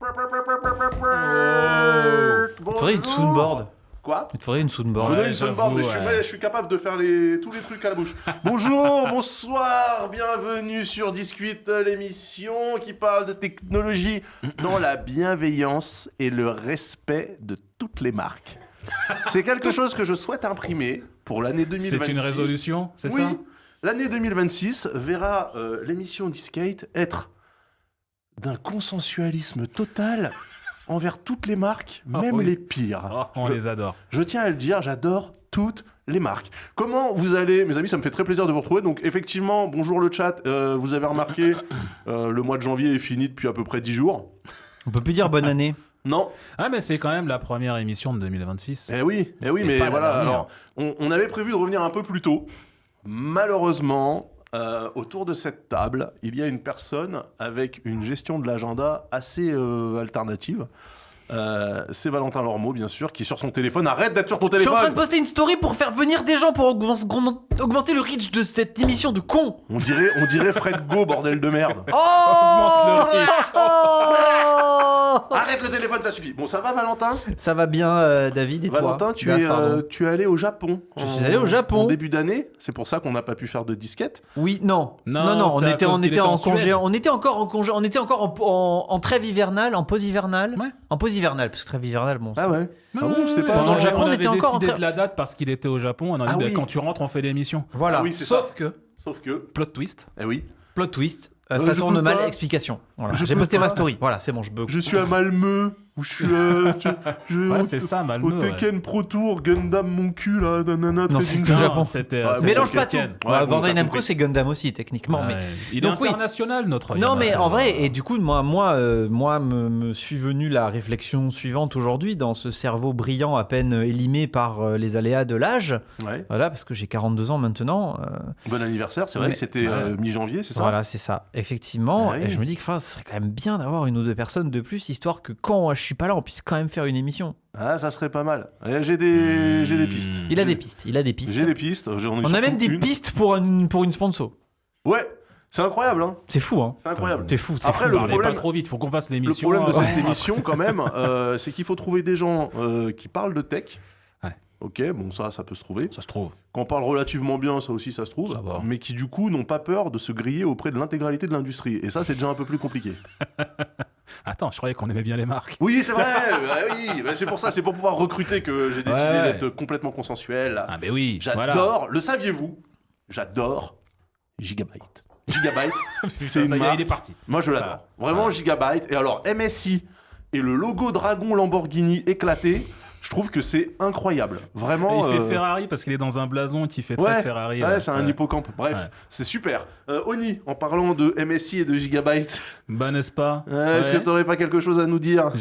Il faudrait une soundboard. Quoi? Il te faudrait une soundboard. Faudrait une soundboard, mais je suis capable de faire tous les trucs à la bouche. Bonjour, bonsoir, bienvenue sur Discute, l'émission qui parle de technologie dans la bienveillance et le respect de toutes les marques. C'est quelque chose que je souhaite imprimer pour l'année 2026. C'est une résolution, c'est oui, ça? L'année 2026 verra l'émission Discate être d'un consensualisme total envers toutes les marques, même oui. les pires. Oh, on les adore. Je tiens à le dire, j'adore toutes les marques. Comment vous allez, mes amis? Ça me fait très plaisir de vous retrouver. Donc effectivement, bonjour le chat. Vous avez remarqué, le mois de janvier est fini depuis à peu près 10 jours. On peut plus dire bonne année. Non. Ah, mais c'est quand même la première émission de 2026. Eh oui, mais pas voilà. l'avenir. Alors, on avait prévu de revenir un peu plus tôt. Malheureusement, autour de cette table, il y a une personne avec une gestion de l'agenda assez alternative. C'est Valentin Lormeau, bien sûr, qui est sur son téléphone. Arrête d'être sur ton Je suis en téléphone. train de poster une story pour faire venir des gens pour augmenter le reach de cette émission de con. On dirait Fred Go, bordel de merde. Oh, Arrête le téléphone, ça suffit. Bon, ça va, Valentin? Ça va bien, David, et Valentin, toi? tu Gaz, pardon. es allé au Japon. Je suis allé au Japon. En début d'année. C'est pour ça qu'on n'a pas pu faire de disquette. Oui, non, Non, on c'est à était cause qu'il était en en congé, Suède. on était encore en congé, on était encore en trêve hivernale, en pause hivernale. Ouais. En pause hivernale, parce que trêve hivernale, bon. Ah ouais. Ah bon, c'était pas. Pendant le Japon, on avait était encore en décidé train- de la date parce qu'il était au Japon. On a dit, Ah oui. quand tu rentres, on fait l'émission. Voilà. Ah oui, c'est Sauf ça. que, Sauf que. plot twist, Eh oui. Plot twist. Ça je tourne peux mal, pas. explication. Voilà. Je J'ai peux posté ma pas. story. Voilà, c'est bon, je bug. Je suis à Malmö. Où je suis. ouais, c'est ça, Malmö. Au Tekken Pro Tour, Gundam mon cul là. Nanana, Non, trading c'est card. au Japon. C'était, Ouais, c'était Mélange pas tout. Tekken. Ouais, bon, Bandai t'as Namco, compris. c'est Gundam aussi, techniquement. Ouais. Mais... Il est Donc, oui. international, notre Non, mais Yamaha. en vrai, et du coup, moi me suis venu la réflexion suivante aujourd'hui, dans ce cerveau brillant à peine élimé par les aléas de l'âge. Ouais. Voilà, parce que j'ai 42 ans maintenant. Bon anniversaire. C'est vrai Mais- que c'était Ouais. mi-janvier, c'est ça? Voilà, c'est ça, effectivement. Ah oui. Et je me dis que ce serait quand même bien d'avoir une ou deux personnes de plus, histoire que quand je suis pas là, on puisse quand même faire une émission. Ah, ça serait pas mal. J'ai des pistes. Il a des pistes, il a des pistes. J'ai des pistes. J'en ai On a surtout même des une. pistes pour une sponsor. Ouais. C'est incroyable, hein. C'est fou, hein. C'est incroyable. C'est fou, c'est Après, fou. le Parlez problème- pas trop vite, faut qu'on fasse Le l'émission. problème de hein. cette émission, quand même, c'est qu'il faut trouver des gens qui parlent de tech. Ouais. Ok, bon, ça peut se trouver. Ça se trouve. Qu'on parle relativement bien, ça aussi, ça se trouve. Ça va. Mais qui, du coup, n'ont pas peur de se griller auprès de l'intégralité de l'industrie. Et ça, c'est déjà un peu plus compliqué. Attends, je croyais qu'on aimait bien les marques. Oui, c'est vrai. Oui, bah, c'est pour ça, c'est pour pouvoir recruter que j'ai décidé Ouais. d'être complètement consensuel. Ah, ben oui. J'adore, Voilà. le saviez-vous? J'adore Gigabyte. Gigabyte, c'est Ça une y est, marque. il est parti. Moi, je l'adore. Vraiment, Gigabyte. Et alors, MSI et le logo Dragon Lamborghini éclaté, je trouve que c'est incroyable. Vraiment. Il fait Ferrari parce qu'il est dans un blason qui fait très Ouais, Ferrari. ouais, là. c'est un hippocampe. Bref, Ouais. c'est super. Oni, en parlant de MSI et de Gigabyte, Bah, n'est-ce pas? est-ce Ouais. que t'aurais pas quelque chose à nous dire?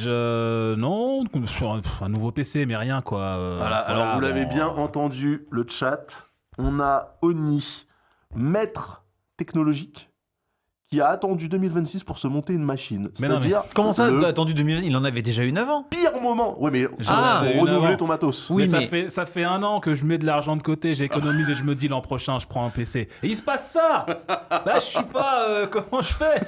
Non, sur un nouveau PC, mais rien quoi. Voilà, alors vous l'avez bon. bien entendu, le chat. On a Oni, maître technologique, qui a attendu 2026 pour se monter une machine. Mais non, mais C'est-à-dire. Comment ça, le attendu 2020, il en avait déjà une avant. pire moment. Ouais, mais Ah, pour une renouveler avant. ton matos. Oui, mais mais- ça fait un an que je mets de l'argent de côté, j'économise et je me dis l'an prochain je prends un PC. Et il se passe ça. Là je suis pas. Comment je fais?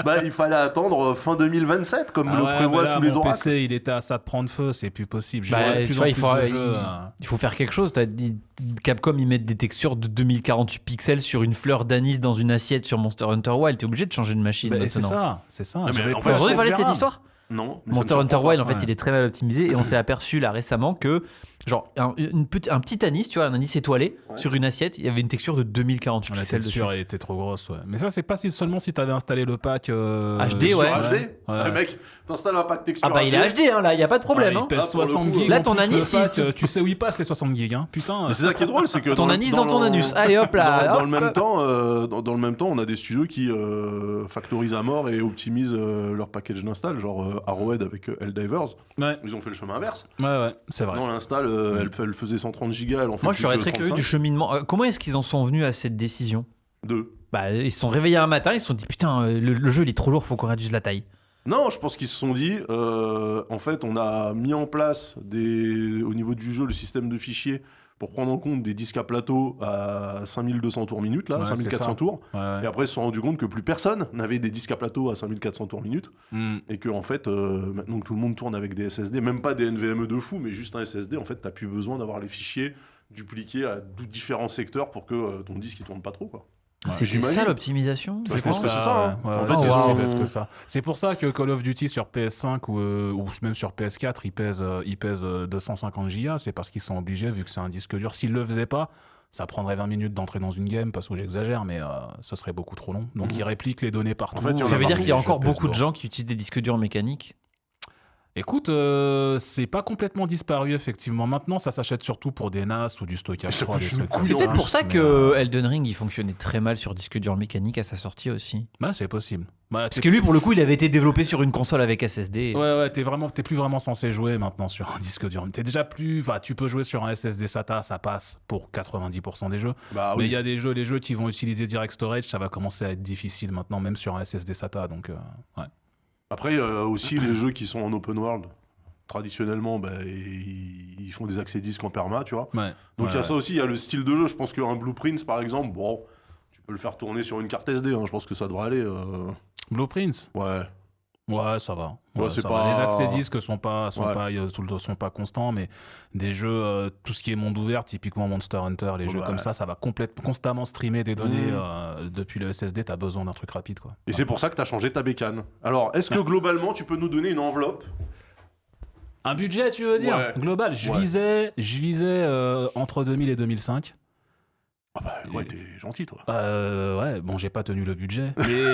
Bah, il fallait attendre fin 2027, comme Ah le ouais, prévoient mais là, tous les mon oracles. PC il était à ça de prendre feu, c'est plus possible. Je Bah, vois de tu plus vois, en il plus faut, de jeux, hein. il faut faire quelque chose. T'as dit, Capcom, ils mettent des textures de 2048 pixels sur une fleur d'anis dans une assiette sur Monster Hunter Wild. T'es obligé de changer de machine Bah, c'est maintenant. ça. mais J'avais en pas- fait, T'as entendu on parler de cette verra. histoire? Non. mais ça Monster me Hunter surprend Wild, pas. en fait, ouais. il est très mal optimisé et on s'est aperçu là récemment que, genre, un petit anis, tu vois, un anis étoilé Ouais. sur une assiette, il y avait une texture de 2048 La pixels dessus. texture elle était trop grosse, ouais. Mais ça, c'est pas seulement si t'avais installé le pack HD, Sur ouais. HD Ouais. Mec, t'installes un pack texture. Ah bah, il est HD, hein, là, il n'y a pas de problème. Ouais, hein. il pèse Ah, pour le 60 coup, gigs. là, en ton plus, le anis, pack, il- tu sais où il passe les 60 gigs, hein. Putain. Mais c'est ça qui est drôle, c'est que Ton anis dans ton anus. Allez hop là. Dans hop. le même temps, dans le même temps, on a des studios qui factorisent à mort et optimisent leur package d'install, genre Arrowhead avec Helldivers. Ouais, Ils ont fait le chemin inverse. ouais, c'est vrai. Non, l'install, elle faisait 130 gigas, elle en fait Moi, je serais très curieux 35. du cheminement. Comment est-ce qu'ils en sont venus à cette décision? Deux. Bah, ils se sont réveillés un matin, ils se sont dit putain, le jeu il est trop lourd, faut qu'on réduise la taille. Non, je pense qu'ils se sont dit, en fait, on a mis en place au niveau du jeu le système de fichiers pour prendre en compte des disques à plateau à 5200 tours minute, là, Ouais, 5400 c'est ça. tours. Ouais. Et après, ils se sont rendus compte que plus personne n'avait des disques à plateau à 5400 tours minute. Et que, en fait, maintenant que tout le monde tourne avec des SSD, même pas des NVMe de fou, mais juste un SSD, en fait, t'as plus besoin d'avoir les fichiers dupliqués à différents secteurs pour que ton disque il tourne pas trop, quoi. C'était j'imagine. ça l'optimisation Je pense que c'est ça, hein. Ouais, En ouais, fait, c'est ils aussi ont- bête que ça. C'est pour ça que Call of Duty sur PS5 ou même sur PS4, il pèse 250 Go. C'est parce qu'ils sont obligés, vu que c'est un disque dur. S'ils le faisaient pas, ça prendrait 20 minutes d'entrer dans une game, parce que j'exagère, mais ce serait beaucoup trop long. Donc ils répliquent les données partout. En fait, il y en Ça a veut dire partout, qu'il y a les encore jeux beaucoup de PS gens qui utilisent des disques durs mécaniques. Écoute, c'est pas complètement disparu, effectivement. Maintenant, ça s'achète surtout pour des NAS ou du stockage Ça 3, coûte des une trucs comme couille C'est en peut-être plus, pour ça mais, que Elden Ring il fonctionnait très mal sur disque dur mécanique à sa sortie aussi. bah, c'est possible. Bah, Parce que lui, pour le coup, il avait été développé sur une console avec SSD. Ouais, t'es plus vraiment censé jouer maintenant sur un disque dur. T'es déjà plus. Enfin, tu peux jouer sur un SSD SATA, ça passe pour 90% des jeux. Bah Mais oui. il y a les jeux qui vont utiliser Direct Storage, ça va commencer à être difficile maintenant, même sur un SSD SATA. Donc, ouais. Après, aussi, les jeux qui sont en open world, traditionnellement, bah, ils font des accès disques en perma, tu vois. Ouais. Donc il y a Ouais, ça aussi, il y a le style de jeu. Je pense qu'un Blueprints, par exemple, bon, tu peux le faire tourner sur une carte SD, hein. Je pense que ça devrait aller. Blueprints. Ouais. Ouais, ça va. Ouais, c'est ça pas- va. Les accès disques sont pas Ouais. sont pas constants, mais des jeux, tout ce qui est monde ouvert, typiquement Monster Hunter, les jeux Ouais. comme ça va constamment streamer des données depuis le SSD. T'as besoin d'un truc rapide, quoi. Et c'est pour ça que tu as changé ta bécane. Alors, est-ce que globalement, tu peux nous donner une enveloppe? Un budget, tu veux dire? Ouais. Global. Je visais entre 2000 et 2005. Ah bah ouais, t'es gentil, toi. Ouais, bon, j'ai pas tenu le budget. Mais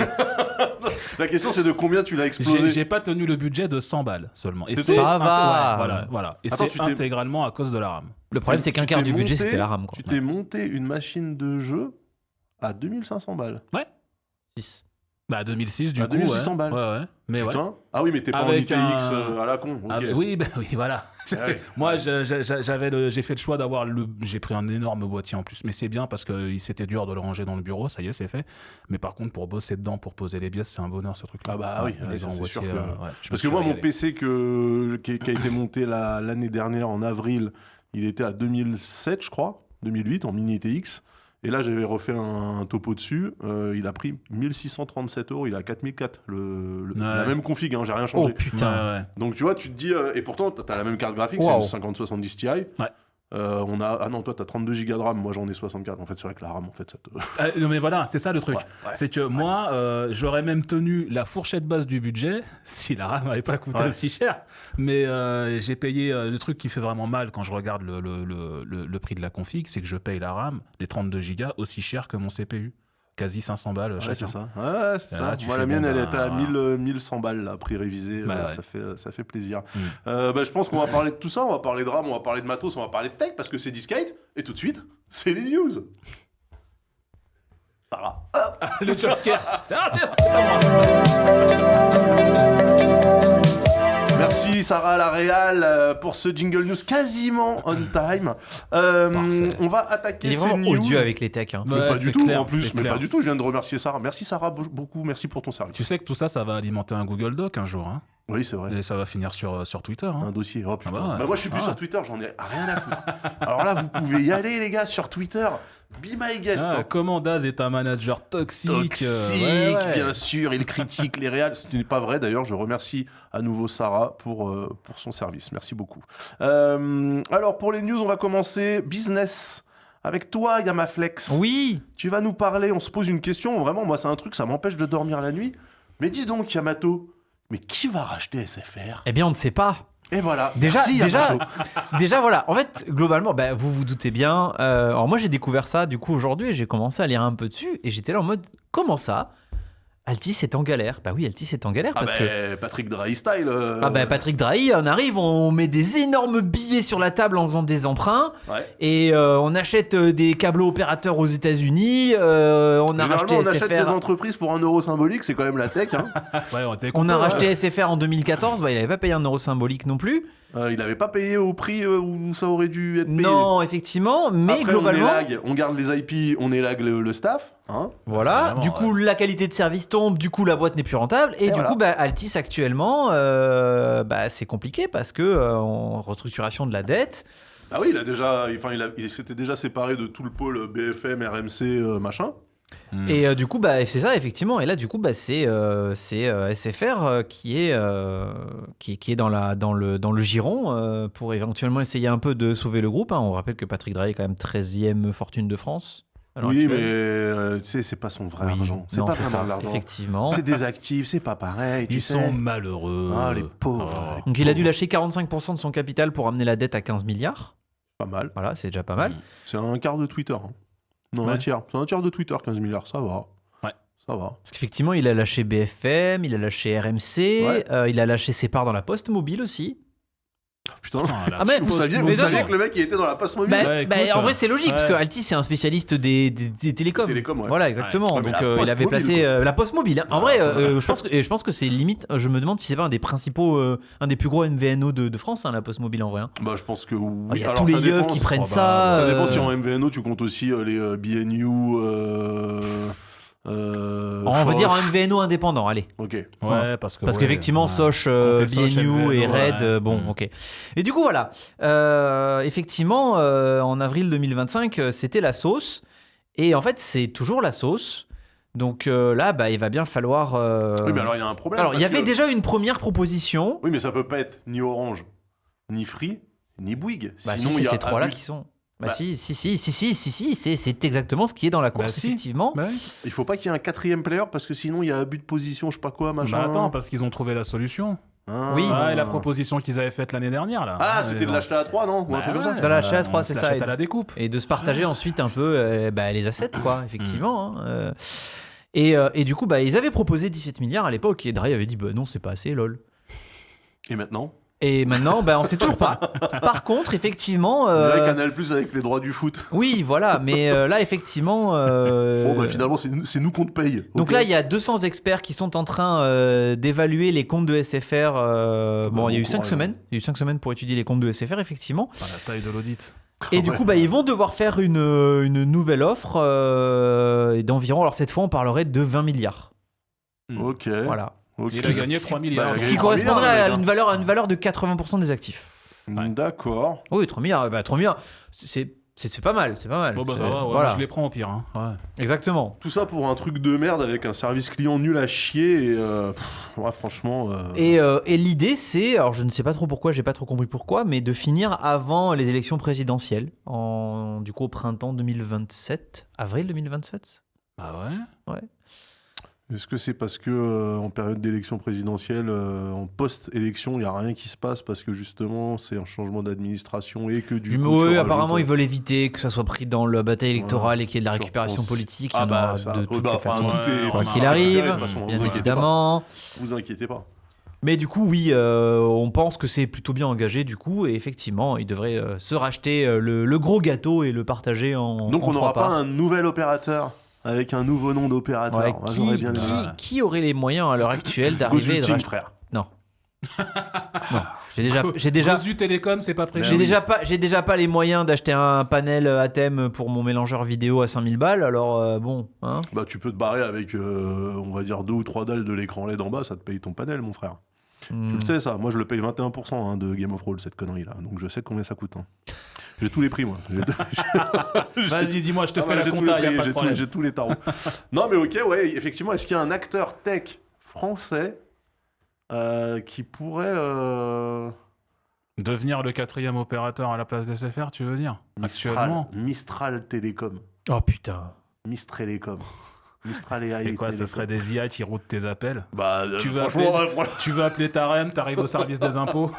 La question, c'est de combien tu l'as explosé. j'ai pas tenu le budget de 100 balles seulement. Et C'est c'est ça va. Ouais, voilà. Et Attends, c'est tu t'es- intégralement à cause de la RAM. Le problème, c'est qu'un Tu quart t'es du budget, monté- c'était la RAM. Quoi. Tu t'es monté une machine de jeu à 2500 balles. Bah 2006 du À coup. 2600 ouais. balles. Ouais. Mais ouais. Putain. Ah oui, mais t'es pas en Avec ITX un- à la con. Ok. Ah, oui, voilà. Ah oui. Moi, j'ai fait le choix d'avoir j'ai pris un énorme boîtier en plus, mais c'est bien parce que c'était dur de le ranger dans le bureau, ça y est, c'est fait. Mais par contre, pour bosser dedans, pour poser les pièces, c'est un bonheur ce truc-là. Ah bah oui, les ça, grands c'est sûr boîtiers, que- je me Parce suis que moi, mon régalé. PC qui a été monté l'année dernière en avril, il était à 2007, je crois, 2008, en mini ITX. Et là, j'avais refait un topo dessus. Il a pris 1637 €. Il est à 4004. La même config, hein, j'ai rien Oh changé. putain. Ouais. Donc tu vois, tu te dis. Et pourtant, t'as la même carte graphique, Wow. c'est une 5070 Ti. Ouais. Ah non, toi, t'as 32 Go de RAM. Moi, j'en ai 64. En fait, c'est vrai que la RAM, en fait, ça te. Non mais voilà, c'est ça le truc. Ouais, ouais. C'est que moi, j'aurais même tenu la fourchette basse du budget si la RAM n'avait pas coûté Ouais. aussi cher. Mais j'ai payé le truc qui fait vraiment mal quand je regarde le prix de la config, c'est que je paye la RAM, les 32 Go, aussi cher que mon CPU. Quasi 500 balles Ouais, chacun. c'est ça. Ouais, c'est Et ça. là, tu Moi, fais la mienne, bon, elle bah, était à voilà. 1100 balles, là, prix révisé. Bah, ouais. Ça fait plaisir. Mm. Je pense qu'on va parler de tout ça. On va parler de RAM, on va parler de matos, on va parler de tech parce que c'est Discate. Et tout de suite, c'est les news. Sarah. Le jumpscare. C'est pas moi. Merci Sarah la Réal pour ce jingle news quasiment on time. On va attaquer Il est ces vraiment news. odieux avec les techs. Hein. Mais Ouais, pas c'est du tout clair, en plus, c'est mais clair. pas du tout. Je viens de remercier Sarah. Merci Sarah beaucoup, merci pour ton service. Tu sais que tout ça, ça va alimenter un Google Doc un jour. Hein. Oui, c'est vrai. Et ça va finir sur Twitter. Hein. Un dossier, oh putain. Ah bah ouais. Moi je suis plus Ah sur ouais. Twitter, j'en ai rien à foutre. Alors là, vous pouvez y aller les gars sur Twitter. Be my guest. Ah, hein. comment Daz est un manager toxique. Toxique, ouais. bien sûr, il critique les réals. Ce n'est pas vrai d'ailleurs, je remercie à nouveau Sarah pour son service. Merci beaucoup. Alors pour les news, on va commencer business. Avec toi, Yamaflex. Oui. Tu vas nous parler, on se pose une question. Vraiment, moi, c'est un truc, ça m'empêche de dormir la nuit. Mais dis donc, Yamato, mais qui va racheter SFR? Eh bien, on ne sait pas. Et voilà. Déjà, Merci, Yamato. déjà, voilà. En fait, globalement, bah, vous vous doutez bien. Alors moi, j'ai découvert ça du coup aujourd'hui et j'ai commencé à lire un peu dessus et j'étais là en mode comment ça Altis est en galère. Bah oui, Altis est en galère Ah parce bah, que Patrick Drahi style. Patrick Drahi, on arrive, on met des énormes billets sur la table en faisant des emprunts Ouais. et on achète des câbles opérateurs aux États-Unis. On a racheté Généralement, on achète SFR. des entreprises pour 1 € symbolique, c'est quand même la tech. Hein. Ouais, on était On a content, racheté ouais. SFR en 2014. Bah, il n'avait pas payé 1 euro symbolique non plus. Il n'avait pas payé au prix où ça aurait dû être payé. Non, effectivement, mais Après, globalement. on élague, on garde les IP, on élague le staff. Hein. Voilà, Vraiment, du coup la qualité de service tombe, du coup la boîte n'est plus rentable et du voilà. coup Altis actuellement c'est compliqué parce que en restructuration de la dette, Ah oui, il s'était déjà séparé de tout le pôle BFM, RMC, machin. Et du coup, bah, c'est ça, effectivement. Et là, du coup, bah, c'est SFR qui est dans le giron pour éventuellement essayer un peu de sauver le groupe. Hein. On rappelle que Patrick Drahi est quand même 13e fortune de France. Oui, mais tu sais, c'est pas son vrai argent. C'est pas vraiment de l'argent. Effectivement. C'est des actifs, c'est pas pareil. Ils sont malheureux. Ah, les pauvres. Oh. Donc, il a dû lâcher 45% de son capital pour amener la dette à 15 milliards. Pas mal. Voilà, c'est déjà pas mal. C'est un quart de Twitter. Hein. Non, Ouais. un tiers. C'est un tiers de Twitter, 15 milliards. Ça va. Ouais. Ça va. Parce qu'effectivement, il a lâché BFM, il a lâché RMC, Ouais. il a lâché ses parts dans la Poste Mobile aussi. Putain. Ah, mais Vous saviez que le mec il était dans la Poste Mobile Ouais, écoute, en vrai, c'est logique, parce ouais. que Altis, c'est un spécialiste des télécoms. Télécom, ouais. Voilà, exactement. Ouais, mais Donc, la Poste il avait Mobile, placé quoi. la Poste Mobile. Hein. En vrai, je pense que c'est limite. Je me demande si c'est pas un des principaux, un des plus gros MVNO de France, hein, la Poste Mobile en vrai. Hein. Bah, je pense que oui. Il y a Alors, tous les ça yeux dépend, qui prennent ça ça. Ça dépend si en MVNO tu comptes aussi les BNU. On va dire en MVNO indépendant, allez. Ok. Ouais, parce qu'effectivement, ouais. Soch, Compter Soch, BNU et MVNO, Red, ouais. bon, ok. Et du coup, voilà. Effectivement, en avril 2025, c'était la sauce. Et en fait, c'est toujours la sauce. Donc là, bah, il va bien falloir. Oui, mais alors il y a un problème. Alors, il y parce avait que- déjà une première proposition. Oui, mais ça peut pas être ni Orange, ni Free, ni Bouygues. Bah, Sinon, si, il c'est y a ces trois-là abus. qui sont. Bah, Bah. si, c'est exactement ce qui est dans la course, si. effectivement. Bah oui. Il faut pas qu'il y ait un quatrième player parce que sinon il y a abus de position, je sais pas quoi, machin. Bah attends, parce qu'ils ont trouvé la solution. Ah. Oui. Ah, et la proposition qu'ils avaient faite l'année dernière, là. Ah, c'était de l'acheter à 3, non? Ou un Bah truc comme ça? ouais, Dans la chat à trois, on c'est se ça. l'achète à la découpe. Et de se partager ensuite un peu bah, les assets, quoi, effectivement. Hein. Et du coup, bah, ils avaient proposé 17 milliards à l'époque, et Drahi avait dit bah, non, c'est pas assez, lol. Et maintenant? Et maintenant, bah, on sait toujours pas. Par contre, effectivement. On dirait Canal Plus avec les droits du foot. Oui, voilà, mais là, effectivement. Bon, bah finalement, c'est nous qu'on te paye. Donc Ok. là, il y a 200 experts qui sont en train d'évaluer les comptes de SFR. Bon, il y a eu 5 courage. semaines. Il y a eu 5 semaines pour étudier les comptes de SFR, effectivement. Enfin, la taille de l'audit. Et du Ouais. coup, bah, ils vont devoir faire une nouvelle offre d'environ, alors cette fois, on parlerait de 20 milliards. Ok. Voilà. Ok. Il a gagné 3 milliards. Bah, Ce il a qui gagné 3 correspondrait milliards, à le mec, une valeur de 80% des actifs. D'accord. Oui, 3 milliards. Bah, 3 milliards, c'est pas mal. C'est pas mal. Bon, bah ça va, ouais, Voilà. moi, je les prends au pire. Hein. Ouais. Exactement. Tout ça pour un truc de merde avec un service client nul à chier. Et ouais, franchement. Et l'idée, c'est, alors je ne sais pas trop pourquoi, j'ai pas trop compris pourquoi, mais de finir avant les élections présidentielles, du coup au printemps 2027, avril 2027. Bah ouais. Est-ce que c'est parce que en période d'élection présidentielle, en post-élection, il n'y a rien qui se passe parce que justement c'est un changement d'administration et que du coup. Oui, tu apparemment rajoutes- ils veulent éviter que ça soit pris dans la bataille électorale et qu'il y ait de la Tu récupération repenses- politique. Ah Il y en aura bah ça. de toutes Bah, les enfin, façons. tout est. Quoi Quoi tout qu'il est arrive, récupéré, de toute façon, bien vous inquiétez pas. évidemment. Vous inquiétez pas. Mais du coup, oui, on pense que c'est plutôt bien engagé du coup, et effectivement, ils devraient se racheter le gros gâteau et le partager en Donc en on trois n'aura pas parts. un nouvel opérateur avec un nouveau nom d'opérateur. Ouais, Moi, j'aurais bien aimé. qui aurait les moyens à l'heure actuelle d'arriver et de Gozulting, racheter... frère. Non. Non. J'ai déjà Gozu Télécom, c'est pas prévu. j'ai déjà pas les moyens d'acheter un panel à thème pour mon mélangeur vidéo à 5000 balles, alors bon, hein. Bah tu peux te barrer avec, on va dire, 2 ou 3 dalles de l'écran LED en bas, ça te paye ton panel, mon frère. Tu le sais, ça. Moi, je le paye 21% hein, de Game of Roll, cette connerie-là. Donc, je sais combien ça coûte. Hein. J'ai tous les prix, moi. Vas-y, dis-moi, je te Ah, fais voilà, la j'ai tous compta, les y a prix, pas de j'ai problème. j'ai tous les tarots. Non, mais ok, ouais, effectivement, est-ce qu'il y a un acteur tech français qui pourrait... Devenir le 4e opérateur à la place d'SFR, tu veux dire Actuellement Mistral Télécom. Oh putain. Mistrelecom. Mistral AI. Et quoi, ça Télécom. serait des IA qui routent tes appels Bah, Tu veux franchement, appeler- Tu veux appeler ta REM, t'arrives au service des impôts.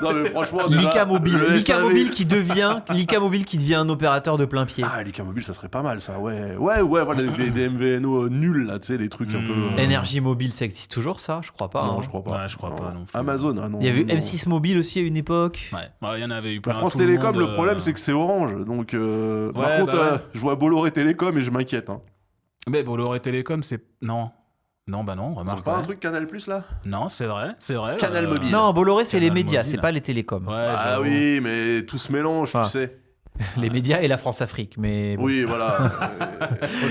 non, mais franchement, déjà, Lika Mobile, le Lika SAV. Mobile qui devient un opérateur de plein pied. Ah, Lika Mobile, ça serait pas mal, ça, ouais. Ouais, voilà, des MVNO nuls, là, tu sais, les trucs un peu... Énergie mobile, ça existe toujours, ça? Je crois pas. Non, hein. je crois pas. Ouais, je crois pas non plus. Amazon, ah non. Il y avait eu non. M6 Mobile aussi à une époque. Ouais, il y en avait eu plein. France tout le Télécom, monde, le problème, c'est que c'est Orange. Donc, par Ouais, contre, bah ouais. je vois Bolloré Télécom et je m'inquiète. Hein. Mais Bolloré Télécom, c'est. Non. Non, bah non, C'est remarque. pas un ouais. truc Canal Plus là? Non, c'est vrai, c'est vrai. Canal Mobile. Non, Bolloré, c'est les Canal médias, Mobile. c'est pas les télécoms. Ouais, Ah j'avoue. oui, mais tout se mélange, Ah. tu sais. Les médias et la France-Afrique, mais bon. Oui, voilà.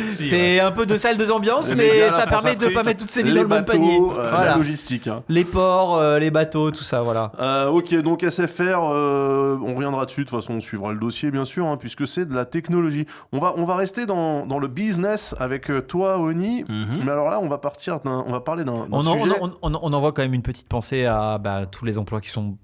C'est un peu de salle de ambiance, Les mais médias, la ça permet de France-Afrique, pas mettre toutes ces billes les dans le même bateaux, panier. la Voilà. logistique. Hein. Les ports, les bateaux, tout ça, voilà. Ok, donc SFR, on reviendra dessus. De toute façon, on suivra le dossier, bien sûr, hein, puisque c'est de la technologie. On va rester dans le business avec toi, Oni. Mais alors là, on va parler d'un sujet. On envoie quand même une petite pensée à tous les emplois qui sont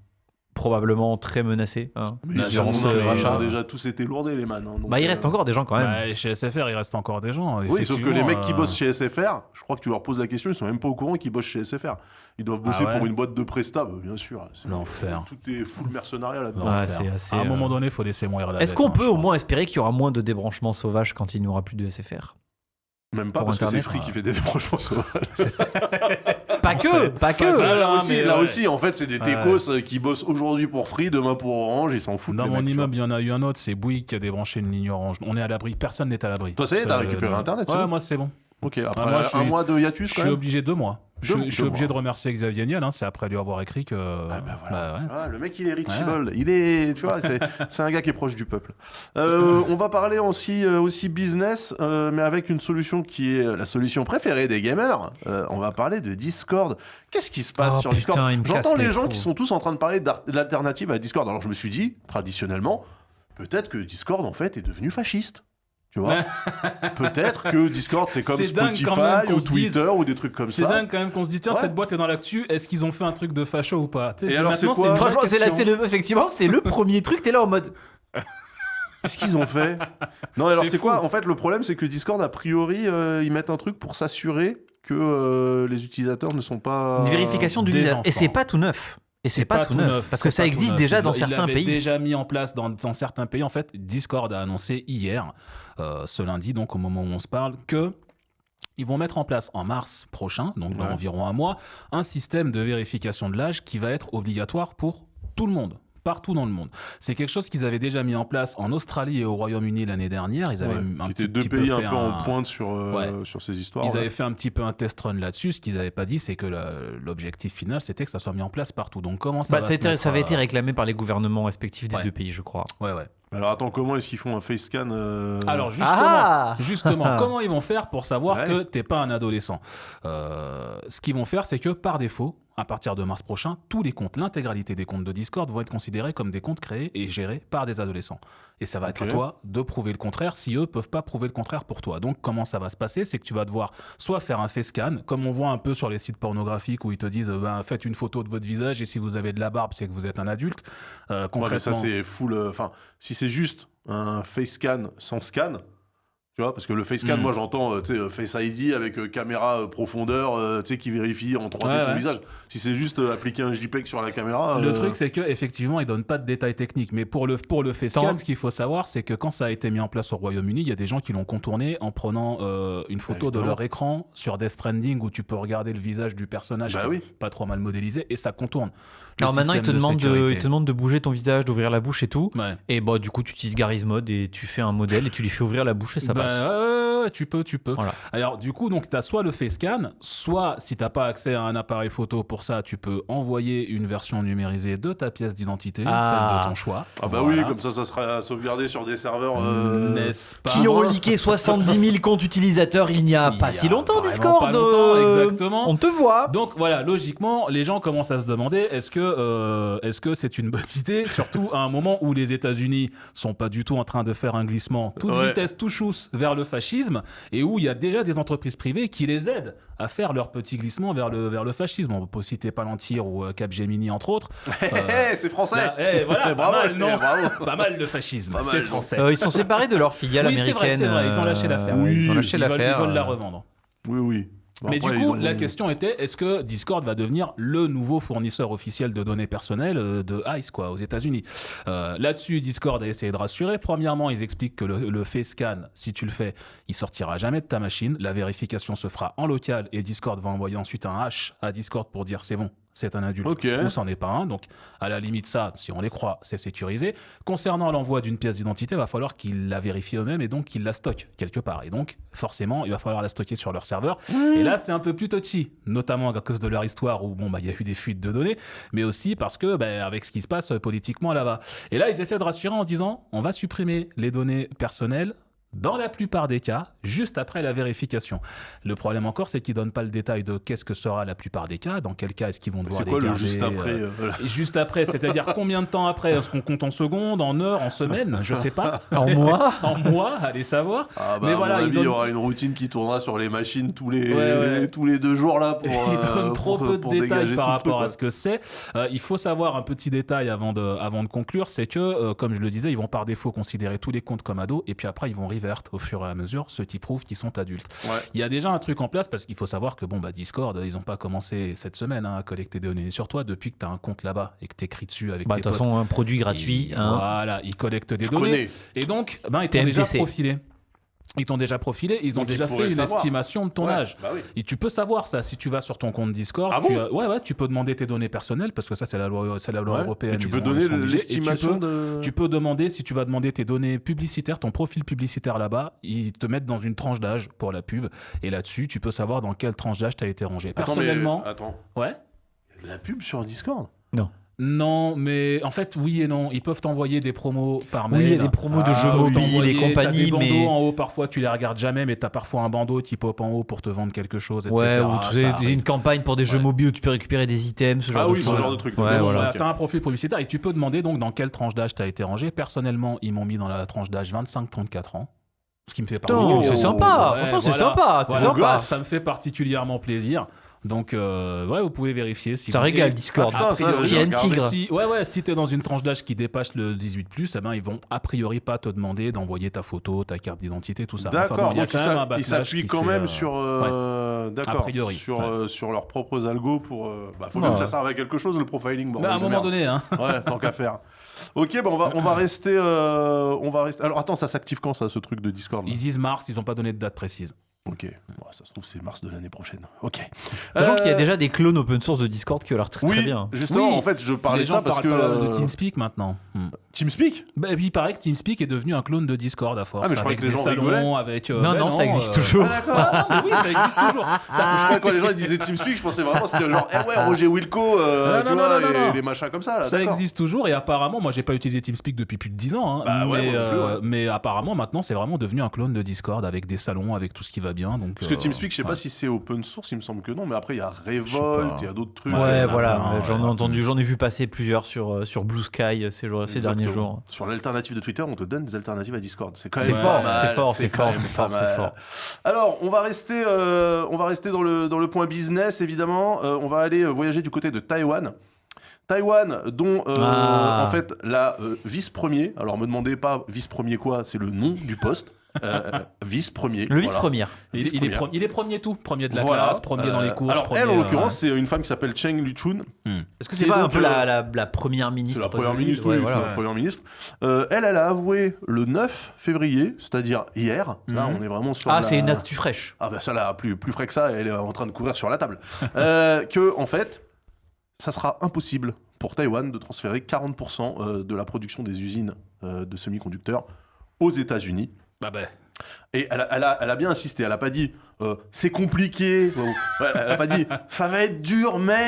probablement très menacés. Hein, Mais ils durant ce rachat. ont déjà tous été lourdés, les man. Hein, donc, Il reste encore des gens quand même. Bah, chez SFR, il reste encore des gens. Oui, sauf que les mecs qui effectivement, bossent chez SFR, je crois que tu leur poses la question, ils sont même pas au courant qu'ils bossent chez SFR. Ils doivent bosser ouais. pour une boîte de prestat, bien sûr. L'enfer. Tout est full mercenariat là-dedans. Ouais, c'est assez, À un moment donné, il faut laisser mourir la Est-ce bête, qu'on hein, peut je au pense. moins espérer qu'il y aura moins de débranchements sauvages quand il n'y aura plus de SFR? Même pas Pour parce que c'est Internet, Free qui fait des débranchements sauvages. Pas que. Là ouais. aussi, en fait, c'est des techos qui bossent aujourd'hui pour Free, demain pour Orange, ils s'en foutent. Dans les mon mecs, tu immeuble, il y en a eu un autre, c'est Bouygues qui a débranché une ligne orange. On est à l'abri, personne n'est à l'abri. Toi, ça y est, t'as récupéré Internet, c'est Ouais, bon moi c'est bon. vois. Ok, après moi, je suis- un mois de hiatus Je quand suis même. obligé 2 mois. Je Deux suis obligé mois. de remercier Xavier Niel, c'est après lui avoir écrit que. Ah bah voilà. ouais. Ah, le mec il est reachable, il est, tu vois, c'est un gars qui est proche du peuple. On va parler aussi business, mais avec une solution qui est la solution préférée des gamers. On va parler de Discord. Qu'est-ce qui se passe sur Discord? Putain, il me J'entends casse les les gens couilles. qui sont tous en train de parler d'alternative à Discord. Alors je me suis dit, traditionnellement, peut-être que Discord en fait est devenu fasciste. Tu vois, peut-être que Discord c'est comme C'est dingue quand même Spotify qu'on ou se dise- Twitter ou des trucs comme C'est ça. dingue quand même qu'on se dit, tiens, Ouais. cette boîte est dans l'actu, est-ce qu'ils ont fait un truc de facho ou pas? Tu sais, Et alors, c'est maintenant, quoi une vraie Franchement, question. effectivement, c'est le premier truc. T'es là en mode. Qu'est-ce qu'ils ont fait? Non, alors C'est c'est fou. quoi? En fait, le problème, c'est que Discord, a priori, ils mettent un truc pour s'assurer que les utilisateurs ne sont pas... Une vérification du des visage. enfants. Et c'est pas tout neuf. Et c'est pas tout neuf. Parce que c'est ça pas tout existe neuf. déjà dans Il certains l'avait pays. déjà mis en place dans certains pays. En fait, Discord a annoncé hier, ce lundi, donc au moment où on se parle, que ils vont mettre en place en mars prochain, donc dans environ un mois, un système de vérification de l'âge qui va être obligatoire pour tout le monde. Partout dans le monde. C'est quelque chose qu'ils avaient déjà mis en place en Australie et au Royaume-Uni l'année dernière. Ils avaient qui étaient deux pays un peu en pointe sur ces histoires. Ils avaient fait un petit peu un test run là-dessus. Ce qu'ils n'avaient pas dit, c'est que l'objectif final, c'était que ça soit mis en place partout. Donc comment ça va se mettre, Ça avait été réclamé par les gouvernements respectifs des Ouais. deux pays, je crois. Ouais. Alors attends, comment est-ce qu'ils font un face scan Alors justement, comment ils vont faire pour savoir que t'es pas un adolescent? Ce qu'ils vont faire, c'est que par défaut, à partir de mars prochain, tous les comptes, l'intégralité des comptes de Discord vont être considérés comme des comptes créés et gérés par des adolescents. Et ça va être à toi de prouver le contraire si eux peuvent pas prouver le contraire pour toi. Donc comment ça va se passer? C'est que tu vas devoir soit faire un face scan, comme on voit un peu sur les sites pornographiques où ils te disent faites une photo de votre visage et si vous avez de la barbe, c'est que vous êtes un adulte. Concrètement, Ouais, mais ça c'est full... Enfin, si c'est juste un face scan sans scan... Tu vois, parce que le face scan, moi j'entends Face ID avec caméra profondeur, qui vérifie en 3D ton visage. Si c'est juste appliquer un JPEG sur la caméra. Le truc, c'est qu'effectivement, ils donnent pas de détails techniques. Mais pour le face scan, ce qu'il faut savoir, c'est que quand ça a été mis en place au Royaume-Uni, il y a des gens qui l'ont contourné en prenant une photo de leur écran sur Death Stranding où tu peux regarder le visage du personnage qui est pas trop mal modélisé et ça contourne. Alors maintenant, ils te demandent de bouger ton visage, d'ouvrir la bouche et tout. Ouais. Et bah, du coup, tu utilises Garry's Mod et tu fais un modèle et tu lui fais ouvrir la bouche et ça passe. Ouais, tu peux. Voilà. Alors, du coup, tu as soit le face scan, soit si tu n'as pas accès à un appareil photo pour ça, tu peux envoyer une version numérisée de ta pièce d'identité, celle de ton choix. Ah bah oui, comme ça sera sauvegardé sur des serveurs. N'est-ce pas? Qui ont leaké 70 000 comptes utilisateurs il n'y a pas si longtemps, Discord. Pas longtemps, exactement. On te voit. Donc voilà, logiquement, les gens commencent à se demander est-ce que c'est une bonne idée, surtout à un moment où les États-Unis sont pas du tout en train de faire un glissement toute vitesse, tout chousse vers le fascisme, et où il y a déjà des entreprises privées qui les aident à faire leur petit glissement vers le fascisme. On peut citer Palantir ou Capgemini entre autres. C'est français. Voilà, Bravo, pas mal, non bravo. Pas mal le fascisme, Pas c'est mal, français. Ils sont séparés de leur filiale Oui, c'est américaine. vrai, ils ont lâché l'affaire. Ils ont lâché Ils l'affaire. veulent la revendre. Oui. Bon, Mais après, du coup, la question était, est-ce que Discord va devenir le nouveau fournisseur officiel de données personnelles de ICE, aux États-Unis? Là-dessus, Discord a essayé de rassurer. Premièrement, ils expliquent que le face scan, si tu le fais, il sortira jamais de ta machine. La vérification se fera en local et Discord va envoyer ensuite un hash à Discord pour dire c'est bon, c'est un adulte Ok. ou c'en est pas un. Donc, à la limite, ça, si on les croit, c'est sécurisé. Concernant l'envoi d'une pièce d'identité, il va falloir qu'ils la vérifient eux-mêmes et donc qu'ils la stockent quelque part. Et donc, forcément, il va falloir la stocker sur leur serveur. Et là, c'est un peu plus touchy, notamment à cause de leur histoire où, il y a eu des fuites de données, mais aussi parce que, avec ce qui se passe politiquement là-bas. Et là, ils essaient de rassurer en disant, on va supprimer les données personnelles dans la plupart des cas, juste après la vérification. Le problème encore, c'est qu'ils ne donnent pas le détail de qu'est-ce que sera la plupart des cas, dans quel cas est-ce qu'ils vont devoir C'est quoi les le garder, juste après et juste après, c'est-à-dire combien de temps après? Est-ce qu'on compte en secondes, en heures, en semaines? Je sais pas. En mois En mois, allez savoir. Ah Mais à voilà, mon ils avis, il y donnent- aura une routine qui tournera sur les machines tous les Ouais. tous les 2 jours là pour Ils donnent trop peu de pour détails dégager par tout le rapport truc, à ce que c'est. Il faut savoir un petit détail avant de conclure, c'est que, comme je le disais, ils vont par défaut considérer tous les comptes comme ados, et puis après, ils vont revert au fur et à mesure ceux qui prouvent qu'ils sont adultes. Ouais. Il y a déjà un truc en place, parce qu'il faut savoir que Discord, ils n'ont pas commencé cette semaine à collecter des données sur toi depuis que tu as un compte là-bas et que tu écris dessus avec Bah, tes de toute potes. façon, un produit gratuit. Hein. Voilà, ils collectent des Je données. connais. Et donc, ils t'ont déjà TMTC. profilé. Ils t'ont déjà profilé, ils ont Donc, ils déjà fait pourraient une savoir. estimation de ton Ouais, âge. bah oui. Et tu peux savoir ça si tu vas sur ton compte Discord. Ah bon Ouais, tu peux demander tes données personnelles parce que ça, c'est la loi Ouais. européenne. Et tu ils peux ont- donner ils sont obligés. Et l'estimation de Tu peux demander, si tu vas demander tes données publicitaires, ton profil publicitaire là-bas, ils te mettent dans une tranche d'âge pour la pub. Et là-dessus, tu peux savoir dans quelle tranche d'âge tu as été rangé. Attends, Personnellement, attends. ouais. Il y a de la pub sur Discord? Non, mais en fait, oui et non. Ils peuvent t'envoyer des promos par mail. Oui, il y a des promos de jeux Ils peuvent mobiles t'envoyer- et t'as compagnie, des bandeaux mais. en haut, parfois tu les regardes jamais, mais t'as parfois un bandeau qui pop en haut pour te vendre quelque chose, etc. Ouais, ou tu sais, Ça arrive. une campagne pour des jeux Ouais. mobiles où tu peux récupérer des items, ce genre Ah de oui, ce choses. genre de truc. Ouais, Donc, voilà. ok. T'as un profil publicitaire et tu peux demander donc dans quelle tranche d'âge t'as été rangé. Personnellement, ils m'ont mis dans la tranche d'âge 25-34 ans. Ce qui me fait Putain, Oh, c'est sympa, Ouais, franchement, c'est voilà. sympa, c'est Voilà. sympa. Ça me fait particulièrement plaisir. Donc, vous pouvez vérifier si Ça vous- régale Et- Discord. Ah, putain, ça, priori, j'ai Tiens, regardé. tigre. Si t'es dans une tranche d'âge qui dépasse le 18+, ils vont a priori pas te demander d'envoyer ta photo, ta carte d'identité, tout ça. D'accord, Enfin bon, il y a donc quand même un ils backlash s'appuient qui quand s'est, même sur, A d'accord, priori, sur leurs propres algos pour. Faut bien Ouais. que ça serve à quelque chose le profiling. Mais bordel à un de moment merde. donné, hein. Ouais, tant qu'à faire. Ok, on va rester. Alors attends, ça s'active quand ça, ce truc de Discord là Ils disent mars, ils ont pas donné de date précise. Ok, bon, ça se trouve c'est mars de l'année prochaine. Ok. Sachant qu'il y a déjà des clones open source de Discord qui ont l'air très Oui, très bien. justement, Oui. en fait, je parlais Les de gens ça parce parlent que pas de TeamSpeak maintenant. TeamSpeak. Et puis il paraît que TeamSpeak est devenu un clone de Discord à force. Ah, mais je croyais avec que les des gens salons, rigolaient. avec. Non, ça existe toujours. Ah d'accord. Ah, mais oui, ça existe toujours. Je croyais quand les gens ils disaient TeamSpeak, je pensais vraiment c'était genre Roger Wilco, tu non, vois, non, et non. les machins comme ça là. Ça d'accord. existe toujours et apparemment, moi j'ai pas utilisé TeamSpeak depuis plus de 10 ans, hein, Bah ouais, mais, moi non plus, ouais. mais apparemment maintenant c'est vraiment devenu un clone de Discord avec des salons, avec tout ce qui va bien. Donc, Parce que TeamSpeak, je sais ouais. pas si c'est open source, il me semble que non, mais après il y a sais Revolt, pas. il y a d'autres trucs. Ouais, Ouais, voilà, ouais, j'en ai ouais. entendu, j'en ai vu passer plusieurs sur Blue Sky ces derniers Exactement. jours. Sur l'alternative de Twitter, on te donne des alternatives à Discord. C'est quand même C'est pas fort, mal, c'est fort, c'est quand fort, même c'est fort, pas c'est mal. fort. Alors, on va rester dans le point business, évidemment. On va aller voyager du côté de Taïwan. Taïwan, dont en fait la vice-premier, alors me demandez pas vice-premier quoi, c'est le nom du poste. Vice-premier. Le voilà. vice-première. Il est premier tout, premier de la Voilà. classe, premier dans les courses. Alors premier, elle, en l'occurrence, c'est une femme qui s'appelle Cheng Lichun. Est-ce que c'est Et pas un donc, peu la première ministre C'est la première de l'île ministre, Ouais, oui, voilà. c'est la première ministre. Elle a avoué le 9 février, c'est-à-dire hier. Là, on est vraiment sur Ah, c'est une actu fraîche. Ah ben ça là, plus frais que ça, elle est en train de courir sur la table. Que en fait, ça sera impossible pour Taïwan de transférer 40% de la production des usines de semi-conducteurs aux États-Unis. Bah, Et elle a bien insisté, elle a pas dit c'est compliqué, elle a pas dit ça va être dur, mais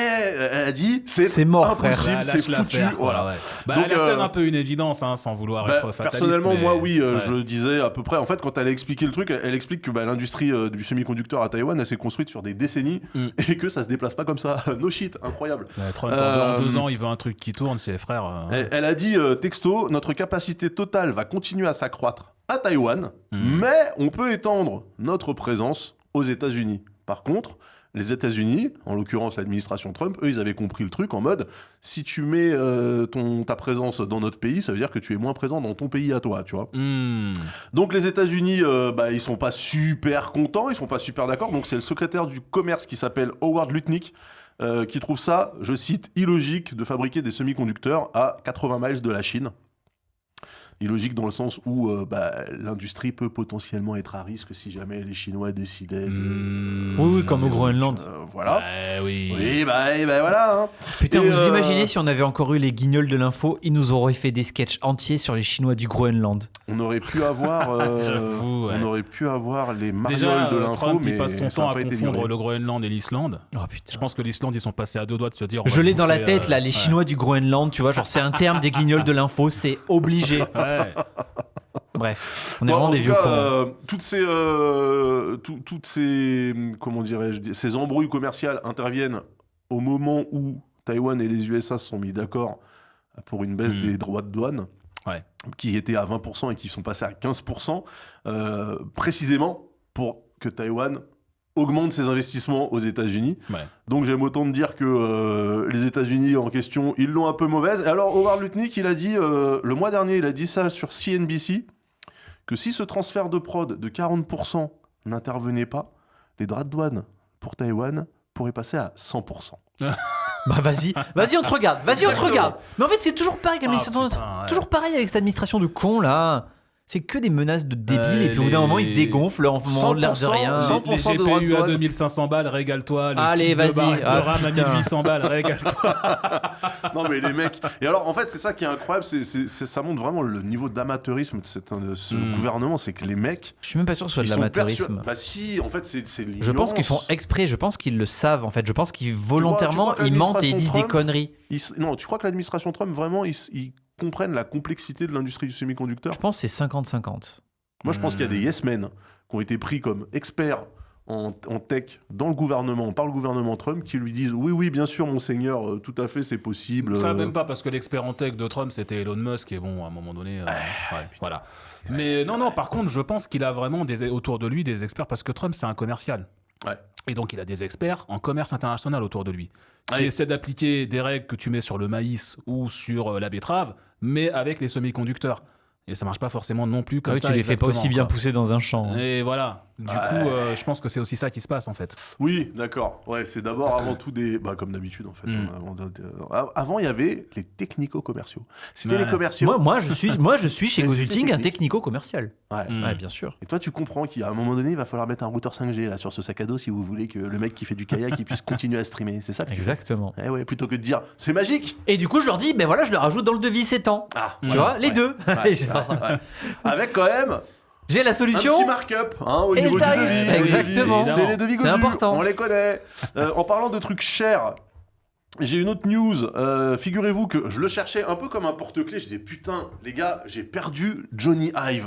elle a dit C'est mort, frère. impossible, Bah, c'est lâche foutu. l'affaire, quoi, Voilà. ouais. Bah, Donc, elle scène un peu une évidence, hein, sans vouloir Bah, être fataliste. personnellement, mais- moi, oui, ouais. je disais à peu près. En fait, quand elle a expliqué le truc, elle explique que l'industrie du semi-conducteur à Taïwan, elle s'est construite sur des décennies et que ça se déplace pas comme ça. No shit, incroyable. Ouais, Trump, dans 2 ans, il veut un truc qui tourne, c'est frère. Elle a dit texto, notre capacité totale va continuer à s'accroître à Taïwan, mais on peut étendre notre présence aux États-Unis. Par contre, les États-Unis, en l'occurrence l'administration Trump, eux, ils avaient compris le truc en mode si tu mets ta présence dans notre pays, ça veut dire que tu es moins présent dans ton pays à toi, tu vois. Donc les États-Unis, ils sont pas super contents, ils sont pas super d'accord. Donc c'est le secrétaire du commerce qui s'appelle Howard Lutnick qui trouve ça, je cite, illogique de fabriquer des semi-conducteurs à 80 miles de la Chine. Illogique dans le sens où l'industrie peut potentiellement être à risque si jamais les Chinois décidaient de... Oui, comme au Groenland. Voilà. Oui. Oui, voilà. Hein. Putain, Et, vous imaginez si on avait encore eu les guignols de l'info, ils nous auraient fait des sketchs entiers sur les Chinois du Groenland. On aurait pu avoir, J'avoue, ouais. on aurait pu avoir les marioles Déjà, de l'info, Trump, mais il passe son ça temps a à pas été confondre livré. le Groenland et l'Islande. Oh putain. Je pense que l'Islande, ils sont passés à 2 doigts de se dire. on va Je se l'ai dans la bouffer, tête là, les ouais. Chinois du Groenland, tu vois, genre c'est un terme des guignols de l'info, c'est obligé. Ouais. Bref, on est Bon, vraiment en des tout vieux cas, cons. toutes ces, comment dirais-je, ces embrouilles commerciales interviennent au moment où Taïwan et les USA se sont mis d'accord pour une baisse des droits de douane, Ouais. qui étaient à 20% et qui sont passés à 15%, précisément pour que Taïwan augmente ses investissements aux États-Unis. Ouais. Donc j'aime autant de dire que les États-Unis en question, ils l'ont un peu mauvaise. Et alors Howard Lutnick, il a dit, le mois dernier, il a dit ça sur CNBC, que si ce transfert de prod de 40% n'intervenait pas, les droits de douane pour Taïwan pourraient passer à 100%. Bah vas-y, on te regarde, vas-y on te Exactement. regarde. Mais en fait c'est toujours pareil, putain, ouais. toujours pareil avec cette administration de cons là. C'est que des menaces de débiles et puis au bout d'un moment ils se dégonflent en faisant de l'air de 100%, rien. 100%. Les de droits de GPU à douane. 2500 balles, régale-toi. Le Allez, kit de vas-y. barrette de Ah, RAM à putain. 1800 balles, régale-toi. Non mais les mecs... Et alors en fait c'est ça qui est incroyable, ça montre vraiment le niveau d'amateurisme de ce gouvernement, c'est que les mecs... Je suis même pas sûr que ce soit de ils sont l'amateurisme. persuadés... Bah si, en fait c'est l'ignorance. Je pense qu'ils font exprès, je pense qu'ils le savent en fait. Je pense qu'ils tu volontairement crois que ils mentent et ils disent des l'administration conneries. Non, tu crois que l'administration Trump, vraiment, ils comprennent la complexité de l'industrie du semi-conducteur? Je pense que c'est 50-50. Moi, je pense qu'il y a des yes men qui ont été pris comme experts en tech dans le gouvernement, par le gouvernement Trump, qui lui disent oui, bien sûr, monseigneur, tout à fait, c'est possible. Ça, même pas parce que l'expert en tech de Trump, c'était Elon Musk, et bon, à un moment donné, voilà. Mais non, par contre, je pense qu'il a vraiment autour de lui des experts, parce que Trump, c'est un commercial. Ouais. Et donc, il a des experts en commerce international autour de lui, qui Ouais. essaient d'appliquer des règles que tu mets sur le maïs ou sur la betterave, mais avec les semi-conducteurs. Et ça marche pas forcément non plus comme Oui, ça. tu les fais pas aussi exactement, bien quoi. pousser dans un champ. Et voilà. Du coup, je pense que c'est aussi ça qui se passe, en fait. Oui, d'accord. Ouais, c'est d'abord avant tout des... Bah, comme d'habitude, en fait. Avant, il y avait les technico-commerciaux. C'était Ouais. les commerciaux. Moi je suis chez Mais Gozuting c'était un technique. technico-commercial. Ouais. Ouais, bien sûr. Et toi, tu comprends qu'à un moment donné, il va falloir mettre un routeur 5G là, sur ce sac à dos si vous voulez que le mec qui fait du kayak il puisse continuer à streamer. C'est ça que tu fais. Exactement. Eh ouais, plutôt que de dire c'est magique. Et du coup, je leur dis, ben voilà, je leur rajoute dans le devis 7 ans. Ah, Tu vois, les deux. Ouais, Genre, ouais. Avec quand même j'ai la un solution. petit markup au Et niveau le du tarif. devis. Exactement. C'est les devis C'est Gozu, important. on les connaît. En parlant de trucs chers, j'ai une autre news. Figurez-vous que je le cherchais un peu comme un porte-clés. Je disais putain, les gars, j'ai perdu Johnny Ive.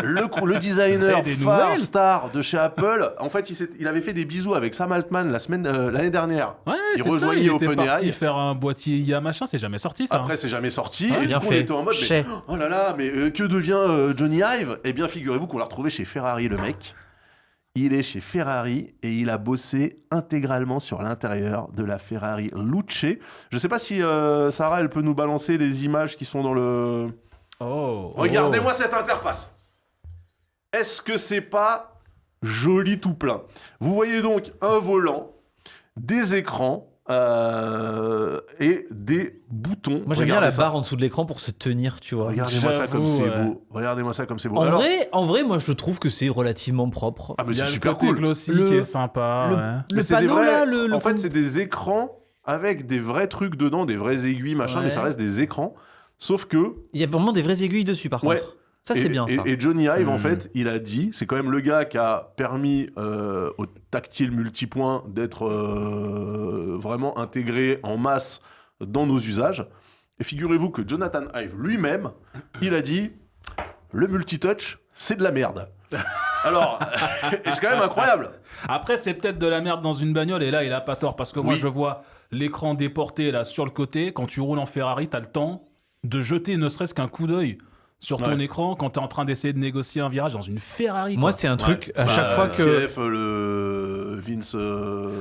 Le designer Vous avez des phare nouvelles star de chez Apple, en fait, il avait fait des bisous avec Sam Altman l'année dernière. Ouais, Il c'est ça, rejoignait il était OpenAI. parti faire un boîtier IA machin, c'est jamais sorti ça. Après, c'est jamais sorti. Ah, et du bien coup, on fait. était en mode, mais, Chez. oh là là, mais que devient Johnny Ive? Eh bien, figurez-vous qu'on l'a retrouvé chez Ferrari, le mec. Il est chez Ferrari et il a bossé intégralement sur l'intérieur de la Ferrari Luce. Je sais pas si Sarah, elle peut nous balancer les images qui sont dans le... Oh. Regardez-moi cette interface. Est-ce que c'est pas joli tout plein? Vous voyez donc un volant, des écrans et des boutons. Moi, j'aime bien Regardez la ça. barre en dessous de l'écran pour se tenir, tu vois. Regardez-moi ça comme J'avoue, c'est ouais. beau. Regardez-moi ça comme c'est beau. En Alors- vrai, moi, je trouve que c'est relativement propre. Ah mais Il y a c'est le super côté cool. glossy Le- qui est sympa. le- ouais. Mais Le c'est des panneau vrais... là, le En fait, c'est des écrans avec des vrais trucs dedans, des vraies aiguilles, machin, Ouais. mais ça reste des écrans. Sauf que... il y a vraiment des vraies aiguilles dessus, par Ouais. contre. Ça, c'est bien, ça. Et Johnny Ive, en Hmm. fait, il a dit, c'est quand même le gars qui a permis au tactile multipoint d'être vraiment intégré en masse dans nos usages. Et figurez-vous que Jonathan Ive lui-même, il a dit, le multitouch, c'est de la merde. Alors, et c'est quand même incroyable. Après, c'est peut-être de la merde dans une bagnole, et là, il a pas tort, parce que moi, Oui. je vois l'écran déporté là sur le côté. Quand tu roules en Ferrari, t'as le temps de jeter ne serait-ce qu'un coup d'œil sur ton Ouais. écran quand t'es en train d'essayer de négocier un virage dans une Ferrari. Moi, quoi. c'est un truc, Ouais, à ça, chaque fois que... CF, le Vince...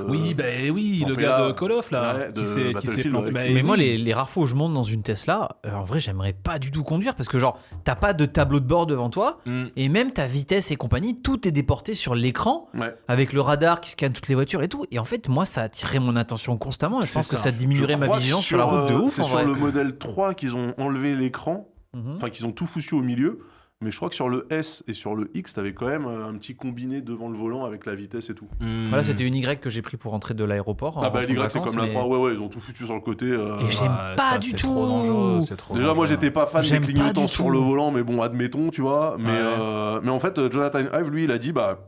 Oui, oui, le Zampella, gars de Call of là, ouais, de qui s'est Battlefield, planté. ouais, Bah, qui- Mais oui. moi, les rares fois où je monte dans une Tesla, en vrai, j'aimerais pas du tout conduire parce que, genre, t'as pas de tableau de bord devant toi Mm. et même ta vitesse et compagnie, tout est déporté sur l'écran Ouais. avec le radar qui scanne toutes les voitures et tout. Et en fait, moi, ça attirait mon attention constamment et je C'est pense que ça. ça diminuerait Je ma crois vigilance que sur la route de ouf, C'est en sur vrai. le modèle 3 qu'ils ont enlevé l'écran. Enfin, qu'ils ont tout foutu au milieu. Mais je crois que sur le S et sur le X, t'avais quand même un petit combiné devant le volant avec la vitesse et tout. Voilà, c'était une Y que j'ai pris pour rentrer de l'aéroport. Ah bah l'Y c'est comme la 3, ouais, ils ont tout foutu sur le côté. Et j'aime pas du c'est tout. trop dangereux, c'est trop Déjà, dangereux. moi, j'étais pas fan des J'aime pas clignotants du sur tout. le volant, mais bon, admettons, tu vois. Mais en fait, Jonathan Ive, lui, il a dit, bah,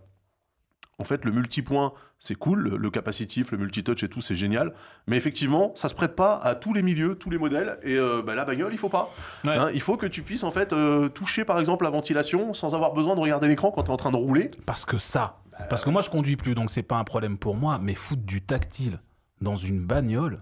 en fait, le multipoint, c'est cool, le capacitif, le multitouch et tout, c'est génial. Mais effectivement, ça se prête pas à tous les milieux, tous les modèles. Et bah, la bagnole, il faut pas. Ouais. Hein, il faut que tu puisses, en fait, toucher, par exemple, la ventilation sans avoir besoin de regarder l'écran quand tu es en train de rouler. Parce que moi, je conduis plus, donc c'est pas un problème pour moi. Mais foutre du tactile dans une bagnole,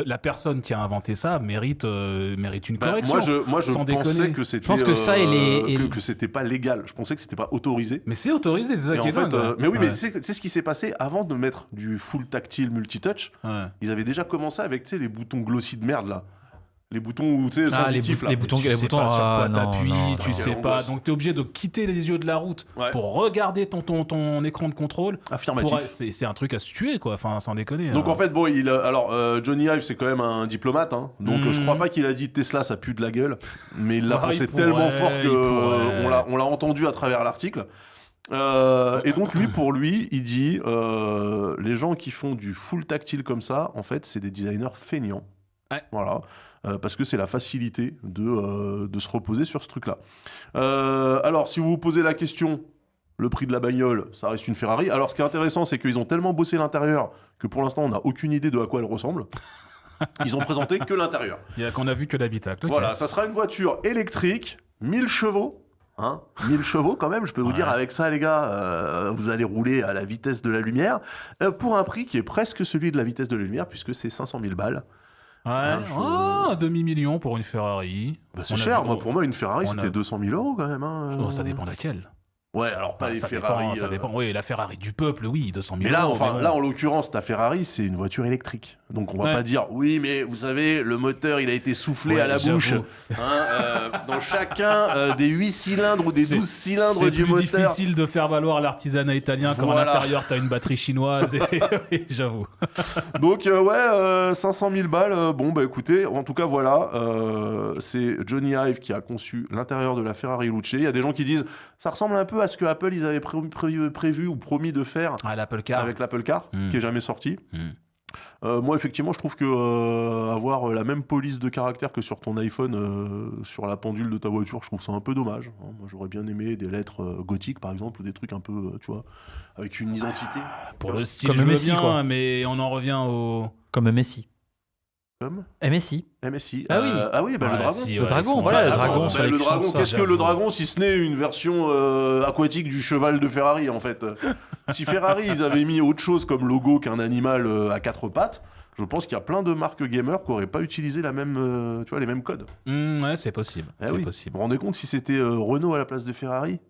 la personne qui a inventé ça mérite une correction. Moi, je sans pensais déconner. que c'était. Je pense que ça et les- que c'était pas légal. Je pensais que c'était pas autorisé. Mais c'est autorisé, c'est ça Et qui en est fait, dingue. Ouais. mais oui, Ouais. mais tu sais ce qui s'est passé avant de mettre du full tactile multitouch. Ouais. Ils avaient déjà commencé avec les boutons glossy de merde là. Les boutons où tu sais sensitifs là. les boutons, Tu les sais boutons pas sur quoi non, t'appuies, non, tu non. sais Quelle pas. angoisse. Donc t'es obligé de quitter les yeux de la route Ouais. pour regarder ton écran de contrôle. Affirmatif. C'est un truc à se tuer, quoi. Enfin, sans déconner. Donc en fait, bon, Johnny Ive, c'est quand même un diplomate, hein. Donc je crois pas qu'il a dit Tesla, ça pue de la gueule, mais il l'a Ouais, pensé il pourrait, tellement fort il que pourrait. on l'a entendu à travers l'article. Et donc pour lui, il dit les gens qui font du full tactile comme ça, en fait, c'est des designers feignants. Ouais. Voilà. Parce que c'est la facilité de se reposer sur ce truc-là. Alors, si vous vous posez la question, le prix de la bagnole, ça reste une Ferrari. Alors, ce qui est intéressant, c'est qu'ils ont tellement bossé l'intérieur que pour l'instant, on n'a aucune idée de à quoi elle ressemble. Ils ont présenté que l'intérieur. Il y a qu'on a vu que l'habitacle. ok. Voilà, ça sera une voiture électrique, 1000 chevaux. Hein, 1000 chevaux quand même, je peux vous dire, avec ça les gars, vous allez rouler à la vitesse de la lumière, pour un prix qui est presque celui de la vitesse de la lumière, puisque c'est 500 000 balles. Ouais. Un demi-million pour une Ferrari. Bah, c'est On a cher, vu- moi pour moi une Ferrari on a- c'était 200 000 € quand même. Hein. Oh, ça dépend laquelle. Ouais, alors pas les ça Ferrari. Dépend, ça dépend. Oui, la Ferrari du peuple, oui, 200 000 Mais là, euros, enfin, mais bon. là, en l'occurrence, ta Ferrari, c'est une voiture électrique. Donc, on va Ouais. pas dire, oui, mais vous savez, le moteur, il a été soufflé Ouais, à la j'avoue. bouche. Hein, dans chacun des 8 cylindres ou des C'est- 12 cylindres C'est du plus moteur. difficile de faire valoir l'artisanat italien quand à Voilà. l'intérieur t'as une batterie chinoise. Oui, j'avoue. Donc, 500 000 balles. Bon, bah écoutez, en tout cas, voilà. C'est Johnny Ive qui a conçu l'intérieur de la Ferrari Luce. Il y a des gens qui disent, ça ressemble un peu à ce que Apple, ils avaient prévu ou promis de faire Ah, l'Apple Car. avec l'Apple Car, qui est jamais sorti. Mm. Moi, effectivement, je trouve que avoir la même police de caractère que sur ton iPhone, sur la pendule de ta voiture, je trouve ça un peu dommage. Hein. Moi, j'aurais bien aimé des lettres gothiques, par exemple, ou des trucs un peu, tu vois, avec une identité. Pour le style, Comme je veux Messi, bien, quoi. mais on en revient au... Comme Messi. Comme MSI. MSI. Ah oui. Bah, Ouais, le dragon. si, Le ouais, dragon, ils font- voilà, le Ah, dragon bon, sur Bah, les le cuissons, dragon, ça, qu'est-ce que j'avoue. le dragon si ce n'est une version aquatique du cheval de Ferrari en fait. Si Ferrari ils avaient mis autre chose comme logo qu'un animal à quatre pattes, je pense qu'il y a plein de marques gamers qui n'auraient pas utilisé la même, tu vois, les mêmes codes. Ouais, c'est possible. Eh c'est oui. possible. Vous vous rendez compte si c'était Renault à la place de Ferrari,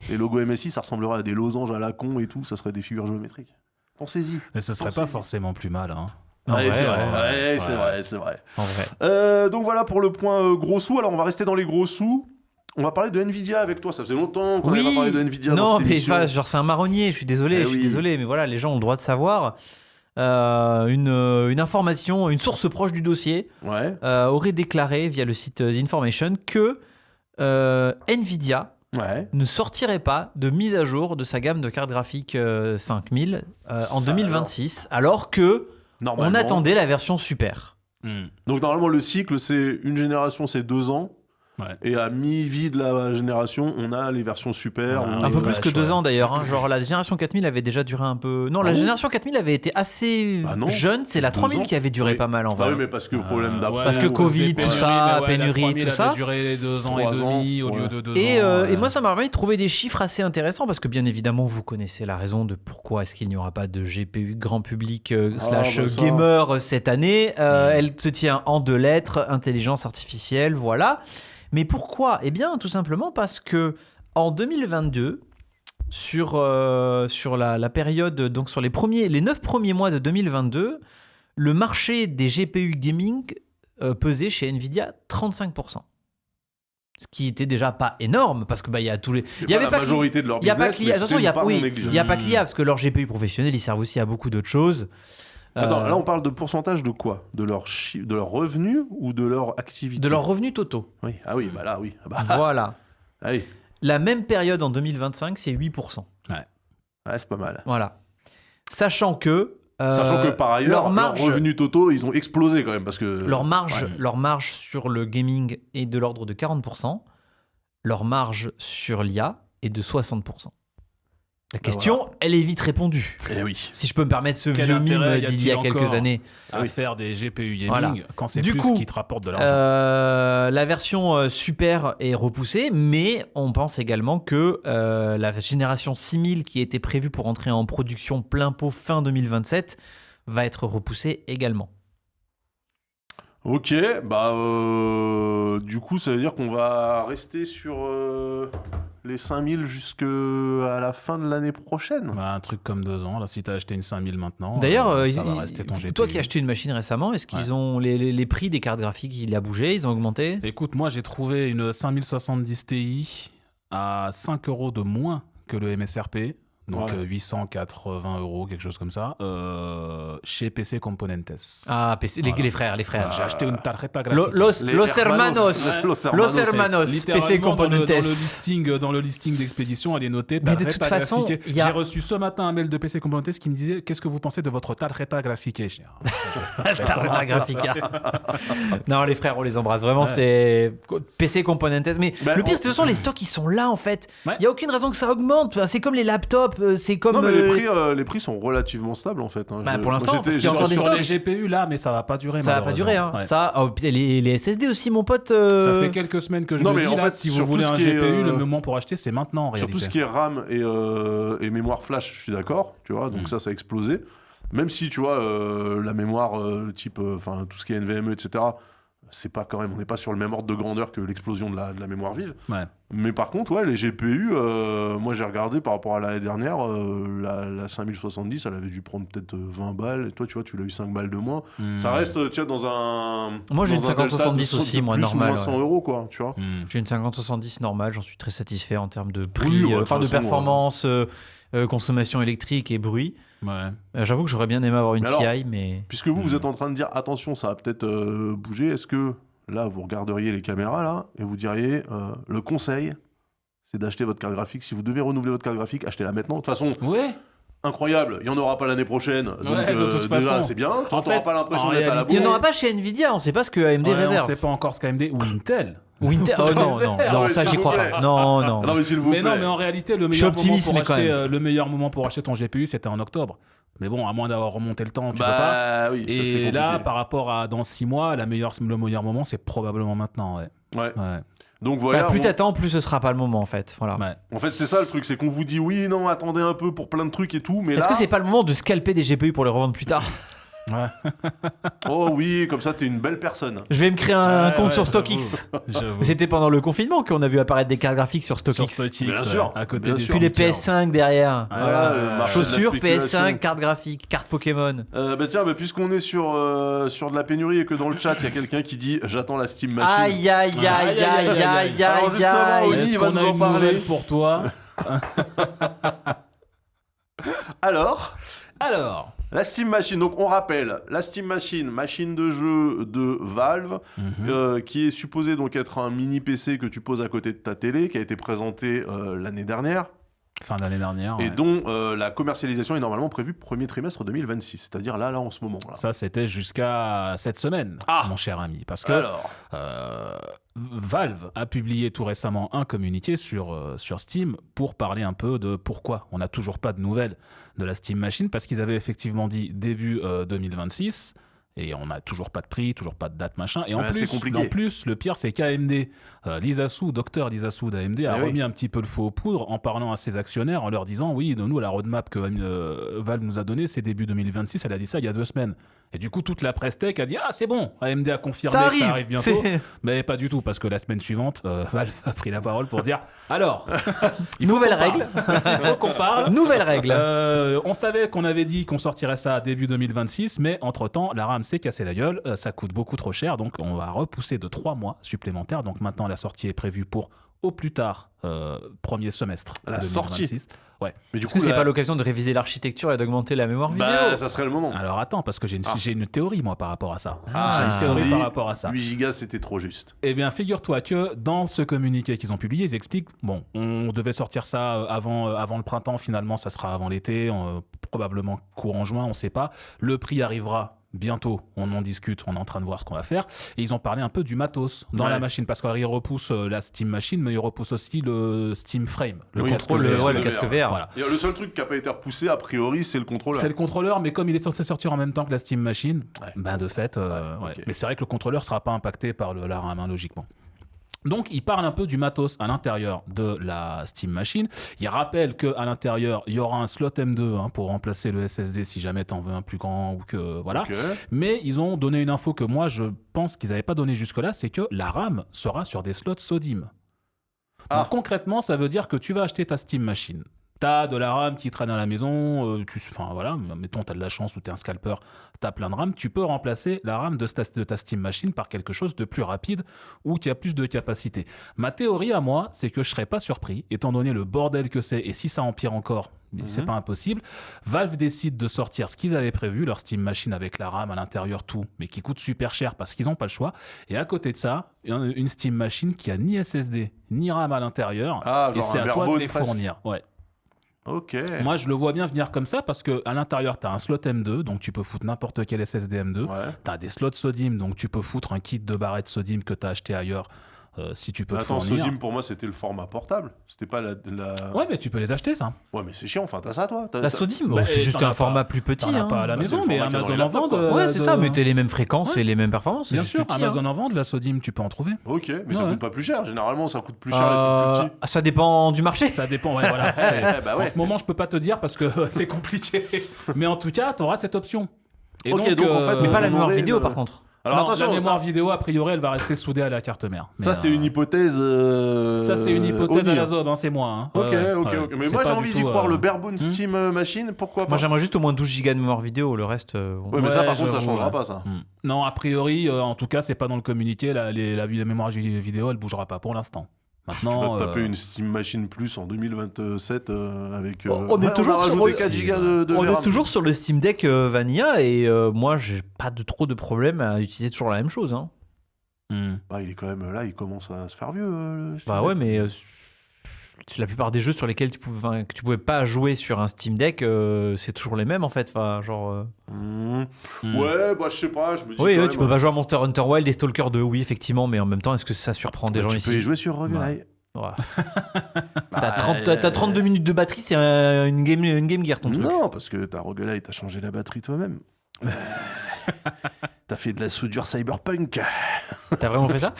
les logos MSI ça ressemblerait à des losanges à la con et tout, ça serait des figures géométriques. Pensez-y. Mais ce serait pas forcément plus mal. Hein. En Ouais, vrai, c'est vrai, ouais. ouais, c'est Ouais. vrai, c'est vrai. En vrai. Donc voilà pour le point gros sous. Alors on va rester dans les gros sous. On va parler de Nvidia avec toi. Ça faisait longtemps qu'on n'avait pas parlé de Nvidia dans non, cette mais émission. enfin, genre c'est un marronnier. Je suis désolé, Eh je suis oui. désolé, mais voilà, les gens ont le droit de savoir. Une information, une source proche du dossier Ouais, aurait déclaré via le site The Information que Nvidia ouais. ne sortirait pas de mise à jour de sa gamme de cartes graphiques 5000 en Ça 2026, alors que on Normalement. attendait la version super. Donc normalement le cycle c'est une génération c'est 2 ans. Ouais. Et à mi-vie de la génération, on a les versions super. Ouais, ou Un les peu plus flashs, que 2 ouais. ans d'ailleurs. Hein. Genre la génération 4000 avait déjà duré un peu. Non, la Ah bon génération 4000 avait été assez Bah non, jeune. C'est la 2 3000 ans. qui avait duré Oui. pas mal en Bah vrai. oui, mais parce que problème d'après. Parce que Covid, tout ça, pénurie, tout ça. Ça a duré 2 ans et 3 ans, demi au ouais. lieu de 2 Et, ans. et moi, ça m'a permis de trouver des chiffres assez intéressants parce que, bien évidemment, vous connaissez la raison de pourquoi est-ce qu'il n'y aura pas de GPU grand public slash bah ça. gamer cette année. Elle se tient en 2 lettres, intelligence artificielle, voilà. Mais pourquoi ? Eh bien, tout simplement parce que en 2022, sur la période, donc sur les 9 premiers mois de 2022, le marché des GPU gaming pesait chez Nvidia 35%. Ce qui était déjà pas énorme parce que bah il y a tous les Il y avait la majorité de leur il y a business. pas que l'IA. mais Attention, c'était il y a pas oui, non négligeable. il y a pas que l'IA parce que leurs GPU professionnels ils servent aussi à beaucoup d'autres choses. Attends, là on parle de pourcentage de quoi? De leur revenu ou de leur activité? De leurs revenus totaux. Oui, ah oui, bah là, oui. Ah bah, Voilà. allez, La même période en 2025, c'est 8%. ouais, c'est pas mal. Voilà. Sachant que Sachant que par ailleurs, leurs leurs marges, revenus totaux, ils ont explosé quand même parce que. leur marge, Ouais. leur marge sur le gaming est de l'ordre de 40%. Leur marge sur l'IA est de 60%. La question, elle est vite répondue. Eh oui. Si je peux me permettre ce Quel vieux intérêt mime y a-t-il d'il y a quelques encore années. à faire des GPU gaming Voilà. quand c'est Du plus coup, ce qui te rapporte de l'argent. La version Super est repoussée, mais on pense également que la génération 6000 qui était prévue pour entrer en production plein pot fin 2027 va être repoussée également. Ok, bah du coup ça veut dire qu'on va rester sur les 5000 jusqu'à la fin de l'année prochaine. Bah, un truc comme 2 ans. Là, si t'as acheté une 5000 maintenant, D'ailleurs, ça va rester ton GPU. toi qui as acheté une machine récemment, est-ce qu'ils ont les prix des cartes graphiques, il a bougé, ils ont augmenté? Écoute, moi j'ai trouvé une 5070 Ti à 5 € de moins que le MSRP. Donc Ouais. 880 €, quelque chose comme ça, chez PC Componentes. Ah, PC, Voilà. les frères. J'ai acheté une tarjeta graphique. Los Les hermanos. Los hermanos. Littéralement, PC Componentes. dans le listing d'expédition, elle est notée. Mais de tarjeta toute façon, graphique. il y a- J'ai reçu ce matin un mail de PC Componentes qui me disait qu'est-ce que vous pensez de votre tarjeta graphique. Tarjeta Graphica. Non, les frères, on les embrasse. Vraiment, Ouais. c'est PC Componentes. Mais Bah, le pire, c'est que ce sont les stocks, ils sont là, en fait. Il Ouais. n'y a aucune raison que ça augmente. Enfin, c'est comme les laptops, c'est comme... Non mais les prix sont relativement stables en fait. Bah, pour l'instant, parce qu'il y a encore des Sur stocks. les GPU là, mais ça va pas durer. Ça va pas durer, hein. Ouais. Ça, oh, puis les SSD aussi, mon pote. Ça fait quelques semaines que je Non, le mais dis en là. fait, Si vous sur voulez tout un ce qui est, GPU, le moment pour acheter, c'est maintenant en Sur réalité. tout ce qui est RAM et mémoire flash, je suis d'accord, tu vois, donc ça a explosé. Même si, tu vois, la mémoire type, enfin, tout ce qui est NVMe, etc., c'est pas quand même, on n'est pas sur le même ordre de grandeur que l'explosion de la mémoire vive. Ouais. Mais par contre, ouais, les GPU, moi j'ai regardé par rapport à l'année dernière, la 5070, elle avait dû prendre peut-être 20 balles, et toi, tu vois, tu l'as eu 5 balles de moins. Ça reste, tu vois, dans un. Moi, j'ai dans une un delta 5070 de aussi, moi, plus ou normal, moins 100 €, quoi, tu vois. J'ai une 5070 normale, j'en suis très satisfait en termes de prix, Oui, ouais, de enfin de toute façon, performance, consommation électrique et bruit. Ouais. J'avoue que j'aurais bien aimé avoir une Mais alors, TI, mais... Puisque vous êtes en train de dire attention, ça va peut-être bouger, est-ce que là vous regarderiez les caméras là et vous diriez le conseil c'est d'acheter votre carte graphique. Si vous devez renouveler votre carte graphique, achetez-la maintenant. De toute façon, Ouais. incroyable, il n'y en aura pas l'année prochaine. Donc Ouais, de toute déjà façon. c'est bien. Toi, En t'auras fait, pas l'impression en d'être à la réalité, Il n'y en bourre. aura pas chez Nvidia, on sait pas ce que AMD Ouais, réserve. On sait pas encore ce qu'AMD ou Intel. Ou Intel. Oh non, non, Ah non, ouais, ça s'il j'y vous crois plaît. pas. Non, non. Non mais s'il vous Mais plaît. non, mais en réalité, le suis meilleur, moment optimiste, pour mais quand acheter, même. le meilleur moment pour acheter ton GPU, c'était en octobre. Mais bon, à moins d'avoir remonté le temps, tu peux pas. Bah oui, ça c'est Et compliqué. là, par rapport à dans 6 mois, le meilleur moment, c'est probablement maintenant. Ouais. Ouais. Ouais. Donc voilà. Bah, plus bon, t'attends, plus ce sera pas le moment en fait. Voilà. Ouais. en fait c'est ça le truc, c'est qu'on vous dit oui, non, attendez un peu pour plein de trucs et tout, mais Est-ce là. que c'est pas le moment de scalper des GPU pour les revendre plus tard? Oh oui, comme ça t'es une belle personne. Je vais me créer un Ouais, compte ouais, sur StockX. J'avoue. C'était pendant le confinement qu'on a vu apparaître des cartes graphiques sur Sur StockX. StockX, Bien sûr, à côté bien des sûr. Puis les sneakers. PS5 derrière. Ouais, Voilà, ouais, le ouais. marché de la Chaussures, spéculation. PS5, cartes graphiques, cartes Pokémon. Bah tiens, bah, puisqu'on est sur de la pénurie et que dans le chat il y a quelqu'un qui dit j'attends la Steam Machine. Aïe, aïe, aïe, aïe, aïe, aïe, Alors, justement, aïe. Oli, Est-ce il va qu'on nous a en une parler. nouvelle pour toi? Alors, Alors. la Steam Machine, donc on rappelle, la Steam Machine, machine de jeu de Valve, qui est supposée donc être un mini PC que tu poses à côté de ta télé, qui a été présenté l'année dernière, Fin d'année dernière. et ouais. dont la commercialisation est normalement prévue premier trimestre 2026, c'est-à-dire là en ce moment. Là. Ça, c'était jusqu'à cette semaine, Ah. mon cher ami. Parce que Alors, Valve a publié tout récemment un communiqué sur Steam pour parler un peu de pourquoi on n'a toujours pas de nouvelles de la Steam Machine, parce qu'ils avaient effectivement dit début 2026, et on n'a toujours pas de prix, toujours pas de date, machin. Et Ouais, c'est compliqué. en plus, le pire, c'est qu'AMD, docteur Lizasu d'AMD, a Eh oui. remis un petit peu le feu aux poudres en parlant à ses actionnaires, en leur disant, oui, nous, la roadmap que Valve nous a donnée, c'est début 2026, elle a dit ça il y a 2 semaines. Et du coup, toute la presse tech a dit, ah, c'est bon, AMD a confirmé Ça que ça arrive arrive. bientôt. C'est- Mais pas du tout, parce que la semaine suivante, Valve a pris la parole pour dire, alors, Nouvelle qu'on parle. règle. Il faut qu'on parle. Nouvelle règle. On savait qu'on avait dit qu'on sortirait ça début 2026, mais entre-temps, la RAM s'est cassée la gueule, ça coûte beaucoup trop cher, donc on va repousser de 3 mois supplémentaires. Donc maintenant, la sortie est prévue pour au plus tard premier semestre À la 2026. sortie. Ouais. Mais du Est-ce que c'est là- pas l'occasion de réviser l'architecture et d'augmenter la mémoire vidéo? Bah, ça serait le moment. Alors attends, parce que j'ai une théorie moi par rapport à ça. Ah, J'ai ils une se sont théorie dit, par rapport à ça. 8 gigas, c'était trop juste. Eh bien, figure-toi que dans ce communiqué qu'ils ont publié, ils expliquent, bon, on devait sortir ça avant le printemps, finalement ça sera avant l'été, probablement courant juin, on ne sait pas. Le prix arrivera bientôt, on en discute, on est en train de voir ce qu'on va faire. Et ils ont parlé un peu du matos dans Ouais. la machine, parce qu'ils repoussent la Steam Machine, mais ils repoussent aussi le Steam Frame, le Oui, contrôle le VR. casque VR. Voilà. Et le seul truc qui n'a pas été repoussé, a priori, c'est le contrôleur. C'est le contrôleur, mais comme il est censé sortir en même temps que la Steam Machine, Ouais. ben de fait, Ouais, ouais. ok. Mais c'est vrai que le contrôleur ne sera pas impacté par la RAM, hein, logiquement. Donc, il parle un peu du matos à l'intérieur de la Steam Machine. Il rappelle qu'à l'intérieur, il y aura un slot M2 pour remplacer le SSD si jamais tu en veux un plus grand ou que voilà. Ok. Mais ils ont donné une info que moi, je pense qu'ils n'avaient pas donnée jusque-là, c'est que la RAM sera sur des slots SODIMM. Ah. Donc concrètement, ça veut dire que tu vas acheter ta Steam Machine. T'as de la RAM qui traîne à la maison, enfin voilà, mettons t'as de la chance ou t'es un scalper, t'as plein de RAM, tu peux remplacer la RAM de ta Steam Machine par quelque chose de plus rapide ou qui a plus de capacité. Ma théorie à moi, c'est que je serais pas surpris, étant donné le bordel que c'est, et si ça empire encore, c'est pas impossible, Valve décide de sortir ce qu'ils avaient prévu, leur Steam Machine avec la RAM à l'intérieur, tout, mais qui coûte super cher parce qu'ils n'ont pas le choix, et à côté de ça, une Steam Machine qui a ni SSD, ni RAM à l'intérieur, Ah, et genre c'est un à toi de barebone les presque. fournir. Ouais. Ok. Moi, je le vois bien venir comme ça parce qu'à l'intérieur, tu as un slot M2, donc tu peux foutre n'importe quel SSD M2. Ouais. Tu as des slots SODIMM, donc tu peux foutre un kit de barrettes SODIMM que tu as acheté ailleurs si tu peux Mais te attends, fournir. Sodim, pour moi, c'était le format portable. C'était pas la. Ouais, mais tu peux les acheter, ça. Ouais, mais c'est chiant. Enfin, t'as ça, toi. La Sodim, Bah, c'est juste t'en as un format pas- plus petit. T'en as pas à la Bah, maison, c'est le mais format qu'il y a dans Amazon les en laptops, vend. quoi. Ouais, c'est ça, mais t'as les mêmes fréquences et les mêmes performances. c'est Bien juste sûr, plus petit, hein. Amazon en vend de la SODIMM, tu peux en trouver. Ok, mais ça Ouais. coûte pas plus cher. Généralement, ça coûte plus cher les trucs plus petits. Ça dépend du marché. Ça dépend, ouais, voilà. Bah ouais. En ce moment, je peux pas te dire parce que c'est compliqué. Mais en tout cas, tu auras cette option. Et Ok, donc, en fait, Mais pas la on mémoire aurait vidéo, le- par contre. Alors Non, attention, la mémoire ça, vidéo, a priori, elle va rester soudée à la carte mère. Mais, ça, c'est une hypothèse. Ça, c'est une hypothèse à Oni. la zob, hein, c'est moi. Hein. Ok, Ouais, ouais, ok, ouais. ok. Mais C'est moi, j'ai pas envie du d'y tout, croire. Le barebone Steam Machine, pourquoi pas? Moi, j'aimerais juste au moins 12 gigas de mémoire vidéo, le reste. Ouais, mais ça, par contre, ça j'avoue, changera ouais. pas, ça. Non, a priori, en tout cas, c'est pas dans le communiqué. La mémoire vidéo, elle bougera pas pour l'instant. Tu vas Maintenant, te taper une Steam Machine Plus en 2027 avec. On est ouais, toujours a sur rajouté le- 4 gigas de On VRAM. est toujours sur le Steam Deck Vanilla et moi, j'ai pas trop de problème à utiliser toujours la même chose. Hein. Bah, il est quand même là, il commence à se faire vieux. le Steam Bah Deck. ouais, mais la plupart des jeux sur lesquels que tu pouvais pas jouer sur un Steam Deck, c'est toujours les mêmes en fait. Enfin, genre. Ouais, bah je sais pas, je me dis. Oui, quand tu même, peux pas jouer à Monster Hunter Wild et Stalker 2, oui, effectivement, mais en même temps, est-ce que ça surprend des gens tu ici peux y jouer sur Roguelite. Ouais. Bah, T'as 32 minutes de batterie, c'est une Game Gear ton truc. Non, parce que ta Roguelite, t'as changé la batterie toi-même. T'as fait de la soudure cyberpunk. T'as vraiment fait ça?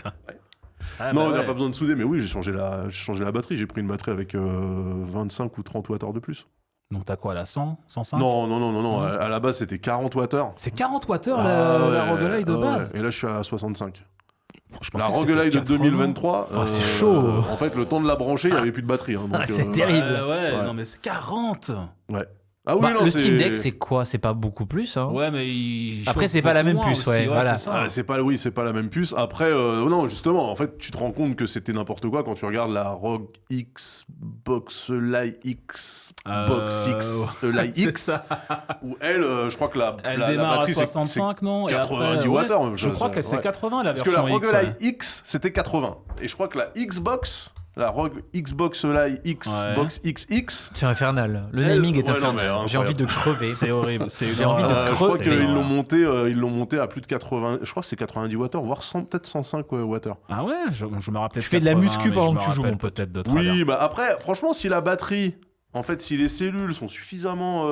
Ah, Non, bah on n'a ouais. pas besoin de souder, mais oui, j'ai changé la batterie. J'ai pris une batterie avec 25 ou 30 Wh de plus. Donc, t'as quoi, là 100 105 Non. À la base, c'était 40 Wh. C'est 40 Wh Ah la roguelite de ouais. base. Et là, je suis à 65. Je La pensais que c'était roguelite de 80. 2023. Oh, c'est chaud. En fait, le temps de la brancher, il n'y avait plus de batterie. Hein, donc, c'est terrible. Ouais, non, mais c'est 40. Ouais. Ah oui, Bah, non, le Steam Deck, c'est quoi? C'est pas beaucoup plus. Hein. Ouais, mais il Après, chauffe c'est pas la beaucoup même moins puce, aussi, ouais, voilà. c'est ça. C'est pas la même puce. Après, non, justement, en fait, tu te rends compte que c'était n'importe quoi quand tu regardes la ROG Xbox Live X, Box X, Live c'est X, ça. où elle, je crois que la Démarre batterie, à 65, non? Et 90 après, Wh. Je crois que c'est ouais. 80 la Parce que version la ROG X. Live X, c'était 80. Et je crois que la Xbox, la ROG Xbox Live X, Ouais. Box XX, C'est infernal. Le Elle- naming est ouais, non, mais infernal. J'ai envie de crever. C'est horrible. C'est J'ai envie de je creux, crois c'est qu'ils énorme. l'ont monté à plus de 80. Je crois que c'est 90 Wh, voire peut-être 105 Wh. Ah ouais, je me rappelais. Tu fais de la muscu pendant que tu joues, mon pote. Peut-être de travers. Oui, bah après, franchement, si la batterie, en fait, si les cellules sont suffisamment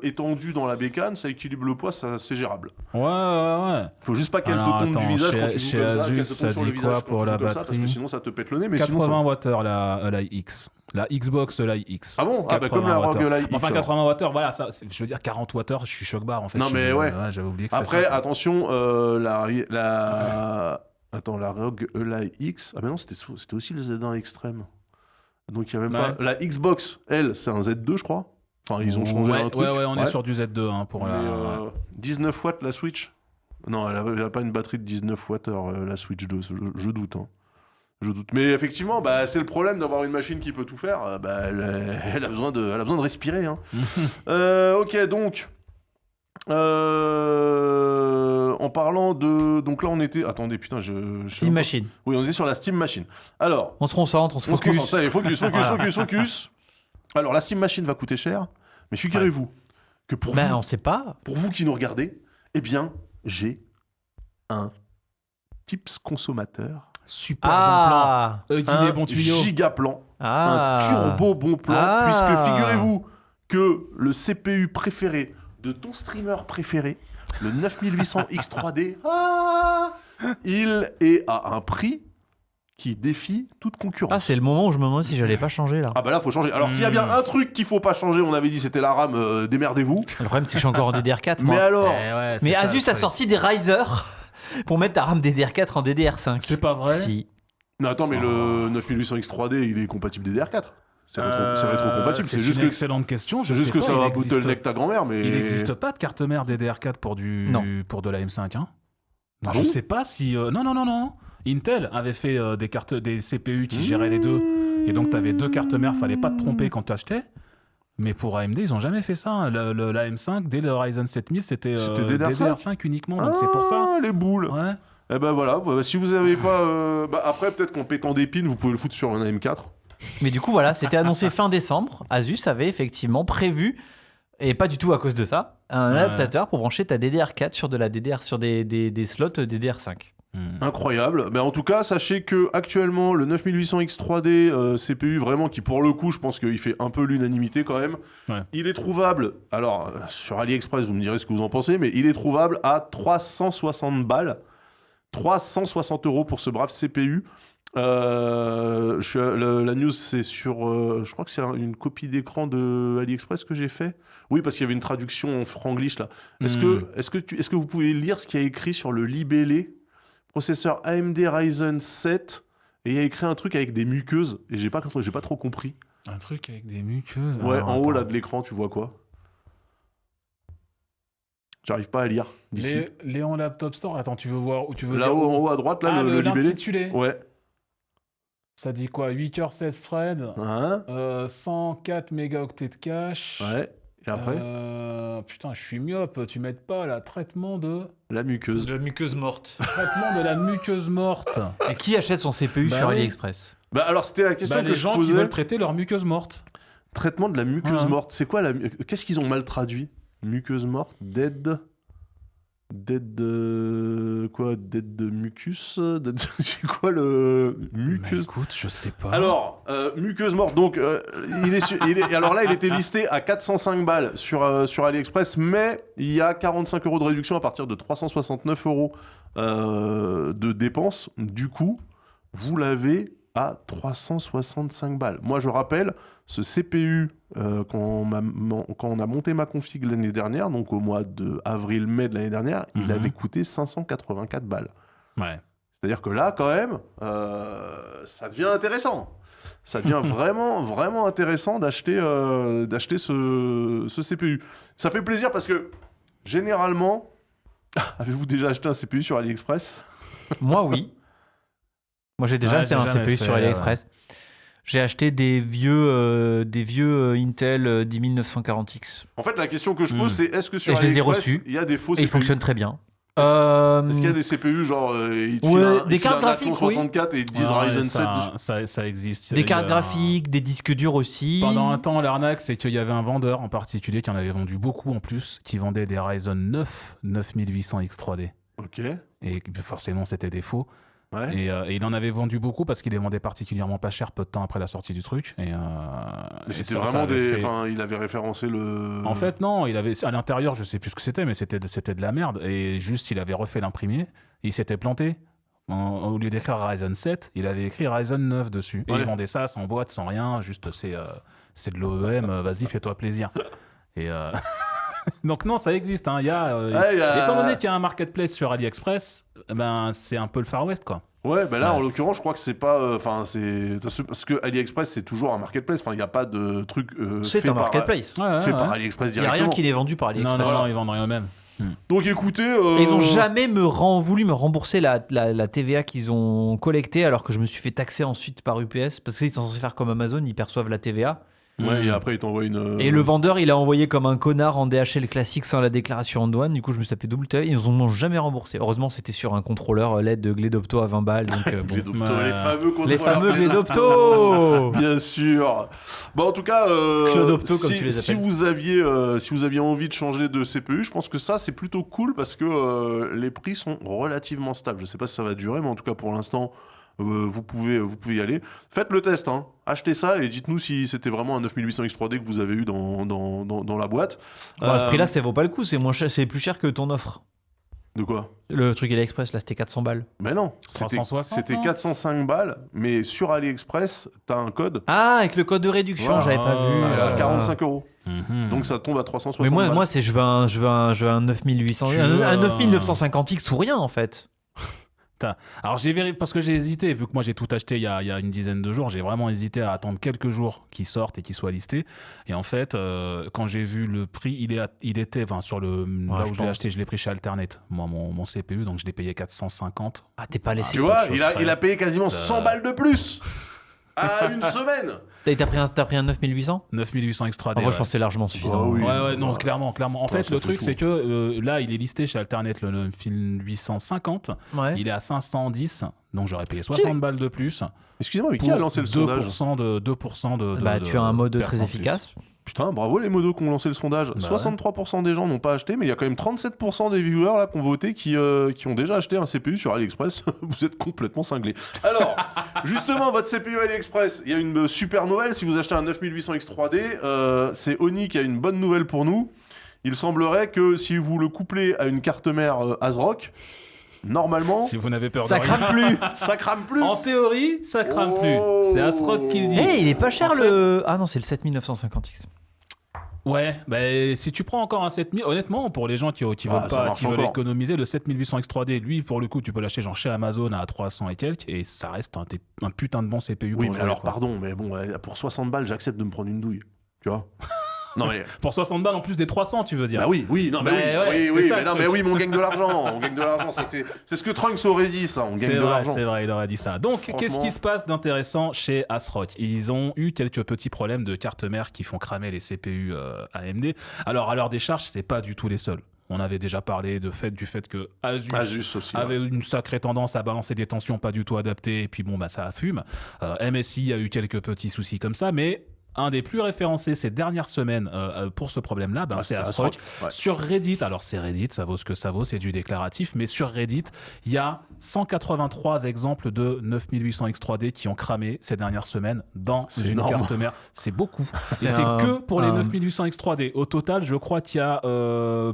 étendues dans la bécane, ça équilibre le poids, c'est gérable. Ouais. Faut juste pas qu'elle Alors, te tombe attends, du visage chez- quand tu joues chez comme ça, Asus, qu'elle te ça tombe sur le dit quoi visage pour quand tu la joues comme ça, parce que batterie sinon ça te pète le nez. Mais sinon, 80 ça... Wh la X. La Xbox Live X. Ah bon? Ah bah comme la 80 ROG Wh. Live X. Enfin, alors. 80 Wh, voilà, ça, je veux dire 40 Wh, je suis choc-barre en fait. Non, Je mais suis- ouais. J'avais oublié que Après, c'était ça. attention, Attends, la ROG Live X. Ah mais non, c'était aussi le Z1 Extreme. Donc il y a même Ouais. pas... La Xbox, elle, c'est un Z2, je crois. Enfin, ils ont changé un truc. Ouais, on est sur du Z2 hein, pour Mais, la. 19 watts la Switch. Non, elle a pas une batterie de 19 Wh la Switch 2, je doute. Hein. Je doute. Mais effectivement, bah, c'est le problème d'avoir une machine qui peut tout faire. Bah, elle a besoin de respirer. Hein. Ok, donc... en parlant de... Donc là, on était... Attendez, putain, Steam Machine. Oui, on était sur la Steam Machine. Alors... On se concentre, on se focus. Concentre, allez, focus. Alors, la Steam Machine va coûter cher, mais figurez-vous que pour vous... on sait pas. Pour vous qui nous regardez, eh bien, j'ai un tips consommateur. Super bon plan. Un bon tuyau. giga plan. Un turbo bon plan. Puisque figurez-vous que le CPU préféré de ton streamer préféré, le 9800 X3D, il est à un prix qui défie toute concurrence. Ah, c'est le moment où je me demande si j'allais pas changer là. Ah bah là, faut changer. Alors, s'il y a bien un truc qu'il faut pas changer, on avait dit c'était la RAM, démerdez-vous. Le problème, c'est que je suis encore en DDR4. Moi. Mais alors Mais Asus a sorti des risers pour mettre ta RAM DDR4 en DDR5. C'est pas vrai? Si. Non, attends, mais le 9800 X3D, il est compatible DDR4. C'est rétro-compatible. C'est juste une excellente question. C'est juste que ça va bottleneck ta grand-mère, mais... Il n'existe pas de carte mère DDR4 pour de la M5, hein? Ah Je bon sais pas si... Non. Intel avait fait des CPU qui géraient les deux. Et donc, tu avais deux cartes mères, fallait pas te tromper quand tu achetais. Mais pour AMD, ils ont jamais fait ça. Hein. La M5, dès le Ryzen 7000, c'était DDR5 uniquement. Donc c'est pour ça. Ah, les boules. Ouais. Eh ben voilà, si vous avez pas... après, peut-être qu'en pétant des pins, vous pouvez le foutre sur un AM4. Mais du coup, voilà, c'était annoncé fin décembre. Asus avait effectivement prévu, et pas du tout à cause de ça, un adaptateur pour brancher ta DDR4 sur de la DDR, sur des slots DDR5. Incroyable. Mais en tout cas, sachez que actuellement le 9800 X3D CPU, vraiment qui pour le coup, je pense qu'il fait un peu l'unanimité quand même. Ouais. Il est trouvable. Alors sur AliExpress, vous me direz ce que vous en pensez, mais il est trouvable à 360 balles, 360 € pour ce brave CPU. La news, c'est sur... je crois que c'est une copie d'écran de AliExpress que j'ai fait. Oui, parce qu'il y avait une traduction en franglish là. Est-ce que vous pouvez lire ce qu'il y a écrit sur le libellé? Processeur AMD Ryzen 7, et il y a écrit un truc avec des muqueuses, et j'ai pas trop compris. Un truc avec des muqueuses? Ouais, en haut là de l'écran, tu vois quoi? J'arrive pas à lire d'ici. Léon Laptop Store, attends, tu veux voir où tu veux là-haut, en haut à droite, là, le libellé. L'intitulé. Ouais. Ça dit quoi? 8 cœurs 16 threads, 104 mégaoctets de cache. Ouais. Et après putain, je suis myope, tu m'aides pas là, traitement de... La muqueuse. De la muqueuse morte. Traitement de la muqueuse morte. Et qui achète son CPU sur AliExpress? Bah alors c'était la question que les je gens posais. qui veulent traiter leur muqueuse morte. Traitement de la muqueuse morte. C'est quoi qu'est-ce qu'ils ont mal traduit? Muqueuse morte, dead de mucus. C'est quoi le muqueuse? Mais écoute, je sais pas. Alors, muqueuse morte. Donc, alors là, il était listé à 405 balles sur AliExpress, mais il y a 45 € de réduction à partir de 369 € de dépenses. Du coup, vous l'avez à 365 balles. Moi, je rappelle, ce CPU, quand on a monté ma config l'année dernière, donc au mois d'avril-mai de l'année dernière, il avait coûté 584 balles. Ouais. C'est-à-dire que là, quand même, ça devient intéressant. Ça devient vraiment, vraiment intéressant d'acheter ce CPU. Ça fait plaisir parce que, généralement... Avez-vous déjà acheté un CPU sur AliExpress? Moi, oui. Moi, j'ai déjà acheté un CPU sur AliExpress. J'ai acheté des vieux Intel 10940X. En fait, la question que je pose, c'est est-ce que sur je les ai AliExpress, reçus, il y a des faux et CPU? ils fonctionnent très bien. Est-ce qu'il y a des CPU genre des cartes graphiques, 64 et ils disent Ryzen 7 dessus? Ça existe. Des cartes graphiques, des disques durs aussi. Pendant un temps, l'arnaque, c'est qu'il y avait un vendeur en particulier qui en avait vendu beaucoup en plus, qui vendait des Ryzen 9 9800 X3D. Ok. Et forcément, c'était des faux. Ouais. Et il en avait vendu beaucoup parce qu'il les vendait particulièrement pas cher peu de temps après la sortie du truc. Mais c'était vraiment des... Enfin, il avait référencé le... En fait, non. Il avait... À l'intérieur, je sais plus ce que c'était, mais c'était de la merde. Et juste, il avait refait l'imprimé. Il s'était planté. Au lieu d'écrire Ryzen 7, il avait écrit Ryzen 9 dessus. Et il vendait ça sans boîte, sans rien. Juste, c'est de l'OEM. Vas-y, fais-toi plaisir. Et... Donc non, ça existe. Hein. Étant donné qu'il y a un marketplace sur AliExpress, c'est un peu le Far West, quoi. Ouais, là, en l'occurrence, je crois que c'est pas... parce que AliExpress, c'est toujours un marketplace. Enfin, il n'y a pas de truc c'est un marketplace. Fait par AliExpress Il n'y a directement. rien qui est vendu par AliExpress. Non, ils vendent rien eux-mêmes. Donc écoutez... Et ils ont jamais voulu me rembourser la TVA qu'ils ont collectée alors que je me suis fait taxer ensuite par UPS parce qu'ils sont censés faire comme Amazon, ils perçoivent la TVA. Ouais, et après, ils t'envoient une... Et le vendeur, il a envoyé comme un connard en DHL classique sans la déclaration en douane. Du coup, je me suis tapé double TVA. Ils nous ont jamais remboursé. Heureusement, c'était sur un contrôleur LED de Gledopto à 20 balles. Donc, bon. Gledopto, Ouais. les fameux contrôleurs. Les fameux Gledopto. Bien sûr. Bon, en tout cas, Claude Opto, comme si, tu les si appelles. vous aviez envie de changer de CPU, je pense que ça, c'est plutôt cool parce que les prix sont relativement stables. Je sais pas si ça va durer, mais en tout cas, pour l'instant... vous pouvez y aller. Faites le test, hein. Achetez ça et dites-nous si c'était vraiment un 9800 X3D que vous avez eu dans la boîte. Bon, à ce prix-là, ça vaut pas le coup. C'est moins cher, c'est plus cher que ton offre. De quoi ? Le truc AliExpress, là, c'était 400 balles. Mais non, 360, c'était non 405 balles, mais sur AliExpress, t'as un code Ah, avec le code de réduction, Voilà. j'avais pas vu. à 45 euros. Mhm. Donc ça tombe à 360 Mais balles. moi, c'est je veux un 9800, Tu un veux, 9950X ou rien en fait. Alors j'ai vérifié parce que j'ai hésité, vu que moi j'ai tout acheté il y a une dizaine de jours, j'ai vraiment hésité à attendre quelques jours qu'ils sortent et qu'ils soient listés. Et en fait, quand j'ai vu le prix, il était sur le là où je l'ai acheté, je l'ai pris chez Alternate, moi mon CPU, donc je l'ai payé 450. Ah, t'es pas laissé. Tu vois, chose il a payé quasiment 100 balles de plus à une semaine. T'as pris un 9800 9800 X3D. Ah, moi, je pense que c'est largement suffisant. Bah oui. Ouais, non, clairement. En Ça, fait, ça le fait truc, fou. c'est que là, il est listé chez Alternate, le 9850. Ouais. Il est à 510, donc j'aurais payé 60 balles de plus. Excusez-moi, mais qui a lancé le sondage 2% de Bah, tu as un mode perte très en plus. efficace. Putain, bravo les modos qui ont lancé le sondage. Bah 63% des gens n'ont pas acheté, mais il y a quand même 37% des viewers là qui ont voté qui ont déjà acheté un CPU sur AliExpress. Vous êtes complètement cinglés. Alors, justement, votre CPU AliExpress, il y a une super nouvelle. Si vous achetez un 9800 X3D, c'est Oni qui a une bonne nouvelle pour nous. Il semblerait que si vous le couplez à une carte mère ASRock, normalement, Si vous n'avez peur Ça de rien. crame plus. ça crame plus. En théorie, ça crame Oh. plus. C'est Asrock qui le dit. Eh, il est pas cher En le. Ah non, c'est le 7950X. Ouais, bah, si tu prends encore un 7000, honnêtement, pour les gens qui veulent Ah, ça pas, marche qui veulent encore. économiser, le 7800 X3D, lui, pour le coup, tu peux l'acheter genre chez Amazon à 300 et quelques, et ça reste un putain de bon CPU Oui, pour mais jouer, alors quoi. pardon, mais bon, pour 60 balles, j'accepte de me prendre une douille. Tu vois. Non mais Pour 60 balles en plus des 300, tu veux dire. bah oui, non mais Bah oui, ouais, oui, c'est ça, mais le non truc. mais oui, mais on gagne de l'argent, on gagne de l'argent, ça, c'est ce que Trunks aurait dit ça, on gagne C'est de l'argent. vrai, il aurait dit ça. Donc, Franchement. qu'est-ce qui se passe d'intéressant chez ASRock ? Ils ont eu quelques petits problèmes de cartes mères qui font cramer les CPU AMD. Alors, à l'heure des charges, c'est pas du tout les seuls. On avait déjà parlé du fait que Asus aussi. avait une sacrée tendance à balancer des tensions pas du tout adaptées, et puis bon, bah ça fume. MSI a eu quelques petits soucis comme ça, mais un des plus référencés ces dernières semaines pour ce problème-là, c'est c'était ASRock. Ouais. Sur Reddit, alors c'est Reddit, ça vaut ce que ça vaut, c'est du déclaratif, mais sur Reddit, il y a 183 exemples de 9800 X3D qui ont cramé ces dernières semaines dans C'est une énorme. carte mère. C'est beaucoup. Et C'est c'est un- que pour les un- 9800 X3D. Au total, je crois qu'il y a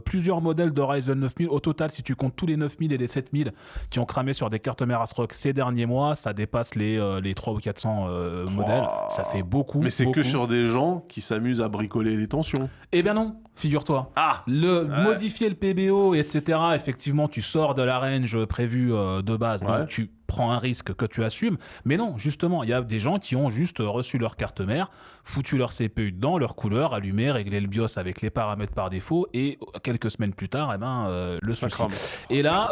plusieurs modèles de Ryzen 9000. Au total, si tu comptes tous les 9000 et les 7000 qui ont cramé sur des cartes mères ASRock ces derniers mois, ça dépasse les 300 ou 400 modèles. Ça fait beaucoup. Mais c'est que beaucoup. sur des gens qui s'amusent à bricoler les tensions. Eh bien non, figure-toi. Ah. Modifier le PBO, etc. Effectivement, tu sors de la range prévue de base, Ouais. donc tu prends un risque que tu assumes. Mais non, justement, il y a des gens qui ont juste reçu leur carte mère, foutu leur CPU dedans, leur couleur, allumé, réglé le BIOS avec les paramètres par défaut, et quelques semaines plus tard, le Ça souci. crame. Et là,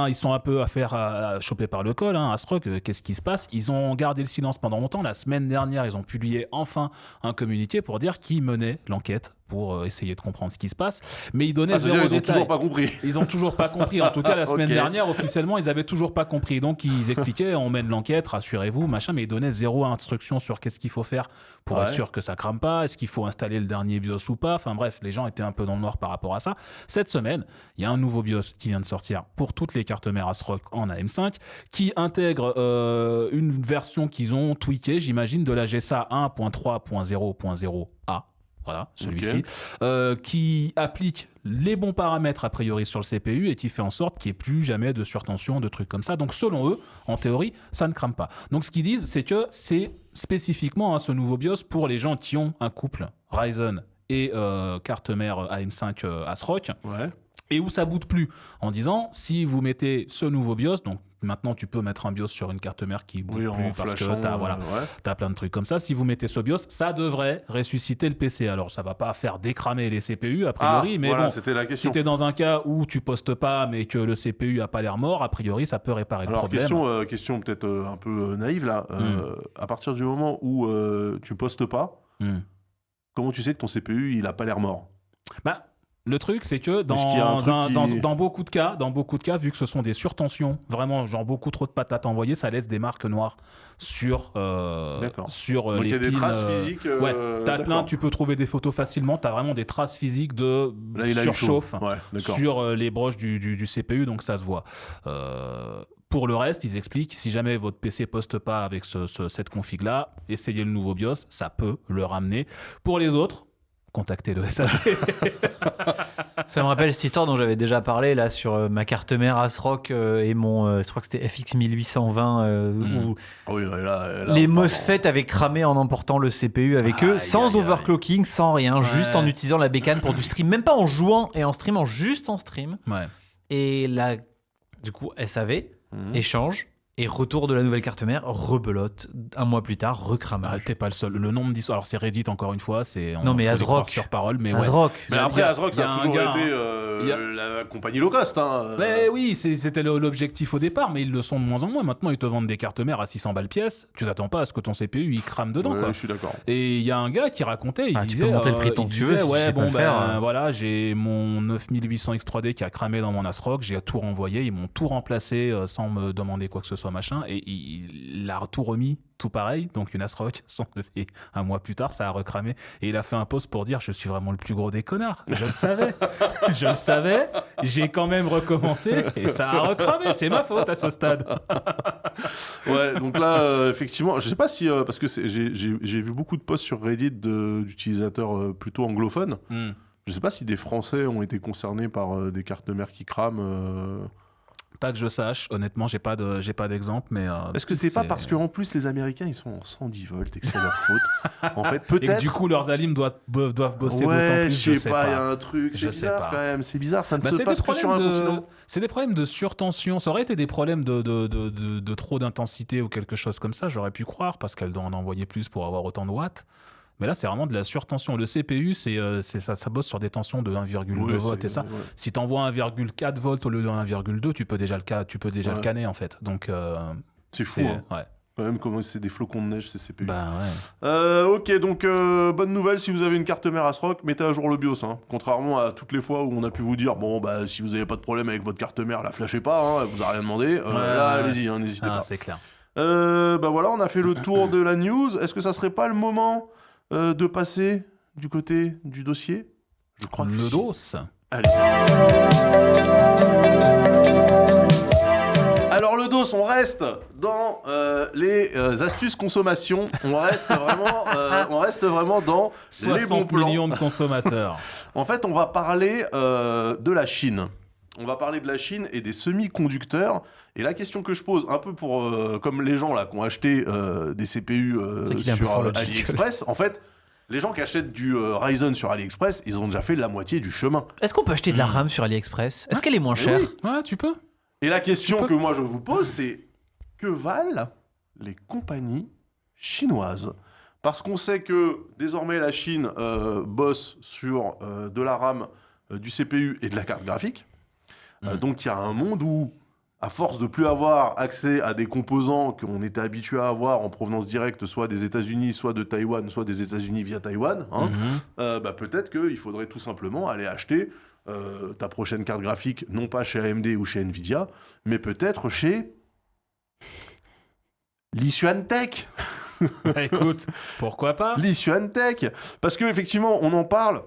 ils sont un peu à choper par le col. ASRock, qu'est-ce qui se passe ? Ils ont gardé le silence pendant longtemps. La semaine dernière, ils ont publié enfin un communiqué pour dire qu'ils menaient l'enquête pour essayer de comprendre ce qui se passe. Mais ils donnaient C'est-à-dire zéro ils ont détail. toujours pas compris. Ils ont toujours pas compris. En tout cas, la semaine Ok. dernière, officiellement, ils avaient toujours pas compris. Donc, ils expliquaient, on mène l'enquête, rassurez-vous, machin, mais ils donnaient zéro instruction sur qu'est-ce qu'il faut faire pour Ouais. être sûr que ça crame pas, est-ce qu'il faut installer le dernier BIOS ou pas. Enfin bref, les gens étaient un peu dans le noir par rapport à ça. Cette semaine, il y a un nouveau BIOS qui vient de sortir pour toutes les cartes mères ASRock en AM5 qui intègre une version qu'ils ont tweakée, j'imagine, de la GSA 1.3.0.0A. Voilà, celui-ci, qui applique les bons paramètres a priori sur le CPU et qui fait en sorte qu'il n'y ait plus jamais de surtension, de trucs comme ça. Donc selon eux, en théorie, ça ne crame pas. Donc ce qu'ils disent, c'est que c'est spécifiquement ce nouveau BIOS pour les gens qui ont un couple Ryzen et carte mère AM5 ASRock Ouais. et où ça boot plus, en disant si vous mettez ce nouveau BIOS, donc maintenant tu peux mettre un BIOS sur une carte mère qui bouge Oui, plus en parce flashant, que t'as plein de trucs comme ça. Si vous mettez ce BIOS, ça devrait ressusciter le PC. Alors ça va pas faire décramer les CPU a priori, mais voilà, bon, c'était la question. si t'es dans un cas où tu postes pas mais que le CPU a pas l'air mort, a priori ça peut réparer le Alors, problème. question peut-être un peu naïve là. À partir du moment où tu postes pas, comment tu sais que ton CPU il a pas l'air mort? Bah, le truc, c'est que Est-ce qu'il y a un truc dans beaucoup de cas, vu que ce sont des surtensions, vraiment, genre beaucoup trop de patates envoyées, ça laisse des marques noires sur Donc les il y a des pins, traces physiques. tu peux trouver des photos facilement, tu as vraiment des traces physiques de Là, il a eu chaud. surchauffe Ouais, d'accord. sur les broches du CPU, donc ça se voit. Pour le reste, ils expliquent, si jamais votre PC poste pas avec cette config-là, essayez le nouveau BIOS, ça peut le ramener. Pour les autres, contactez le SAV. Ça me rappelle cette histoire dont j'avais déjà parlé là sur ma carte mère ASRock et mon, je crois que c'était FX 1820 où Oui, là, les pardon. MOSFET avaient cramé en emportant le CPU avec eux, Aïe, sans aïe, aïe. overclocking, sans rien, Ouais. juste en utilisant la bécane pour du stream, même pas en jouant et en streamant, juste en stream. Ouais. Et là, du coup, SAV, Mhm. échange, et retour de la nouvelle carte mère, rebelote, un mois plus tard, Ah, recramage. t'es pas le seul. Le nombre d'histoires. Alors, c'est Reddit, encore une fois. Non, mais faut les ASRock. croire sur parole, mais ouais. ASRock. Mais Il y a- après, ASRock, il y ça a a un toujours gars, été il y a- la compagnie low cost. Ouais, oui, c'était l'objectif au départ, mais ils le sont de moins en moins. Maintenant, ils te vendent des cartes mères à 600 balles pièce. Tu t'attends pas à ce que ton CPU il crame dedans, Ouais, quoi. je suis d'accord. Et il y a un gars qui racontait, il Ah, tu disait, peux monter le prix tant il que tu veux disait, si tu ouais, sais pas bon, le faire, hein. voilà, j'ai mon 9800 X3D qui a cramé dans mon ASRock, j'ai tout renvoyé, ils m'ont tout remplacé sans me demander quoi que ce soit, machin, et il a tout remis, tout pareil, donc une ASRock, et un mois plus tard, ça a recramé, et il a fait un post pour dire, je suis vraiment le plus gros des connards, je le savais, je le savais, j'ai quand même recommencé, et ça a recramé, c'est ma faute à ce stade. Ouais, donc là, effectivement, je sais pas si. Parce que j'ai vu beaucoup de posts sur Reddit d'utilisateurs plutôt anglophones. Je sais pas si des Français ont été concernés par des cartes mères qui crament. Pas que je sache, honnêtement, j'ai pas d'exemple, mais... Est-ce que c'est pas parce qu'en plus les Américains ils sont en 110 volts et que c'est leur faute? En fait, Et que peut-être. du coup, leurs alims doivent bosser d'autant Ouais, plus, je sais pas, il y a un truc. Je C'est sais bizarre pas. quand même, c'est bizarre, ça ne Bah, se c'est passe des que sur un problèmes continent. c'est des problèmes de surtension. Ça aurait été des problèmes de trop d'intensité ou quelque chose comme ça, j'aurais pu croire, parce qu'elle doit en envoyer plus pour avoir autant de watts. Mais là, c'est vraiment de la surtension. Le CPU, ça bosse sur des tensions de 1,2 Ouais, volts et ça. ouais. Si tu envoies 1,4 volts au lieu de 1,2, tu peux déjà le Ouais. canner, en fait. Donc, C'est fou, hein. Ouais. Quand même, comment c'est des flocons de neige, ces CPU. Bah ouais. Ok, donc bonne nouvelle, si vous avez une carte mère ASRock, mettez à jour le BIOS. Hein. Contrairement à toutes les fois où on a pu vous dire, bon, bah si vous n'avez pas de problème avec votre carte mère, la flashez pas, hein, elle vous a rien demandé. Là, ouais. allez-y, hein, n'hésitez Ah, pas. c'est clair. Bah voilà, on a fait le tour de la news. Est-ce que ça serait pas le moment de passer du côté du dossier? Je crois que Le si. dos. Allez, c'est parti. Alors le dos, on reste dans les astuces consommation. On reste vraiment dans les bons 60 plans. millions de consommateurs. En fait, on va parler de la Chine. On va parler de la Chine et des semi-conducteurs. Et la question que je pose, un peu pour comme les gens là qui ont acheté des CPU C'est vrai qu'il est un peu sur fort, le jingle. AliExpress, en fait, les gens qui achètent du Ryzen sur AliExpress, ils ont déjà fait la moitié du chemin. Est-ce qu'on peut acheter de la RAM sur AliExpress? Est-ce qu'elle est moins Mais chère? oui. Ouais, tu peux. Et la question Tu peux. que moi je vous pose, c'est que valent les compagnies chinoises? Parce qu'on sait que désormais la Chine bosse sur de la RAM, du CPU et de la carte graphique. Donc il y a un monde où, à force de plus avoir accès à des composants qu'on était habitué à avoir en provenance directe, soit des États-Unis, soit de Taïwan, soit des États-Unis via Taïwan, hein, bah peut-être qu'il faudrait tout simplement aller acheter ta prochaine carte graphique, non pas chez AMD ou chez Nvidia, mais peut-être chez Lisuan Tech. Bah, écoute, pourquoi pas? Lisuan Tech. Parce qu'effectivement, on en parle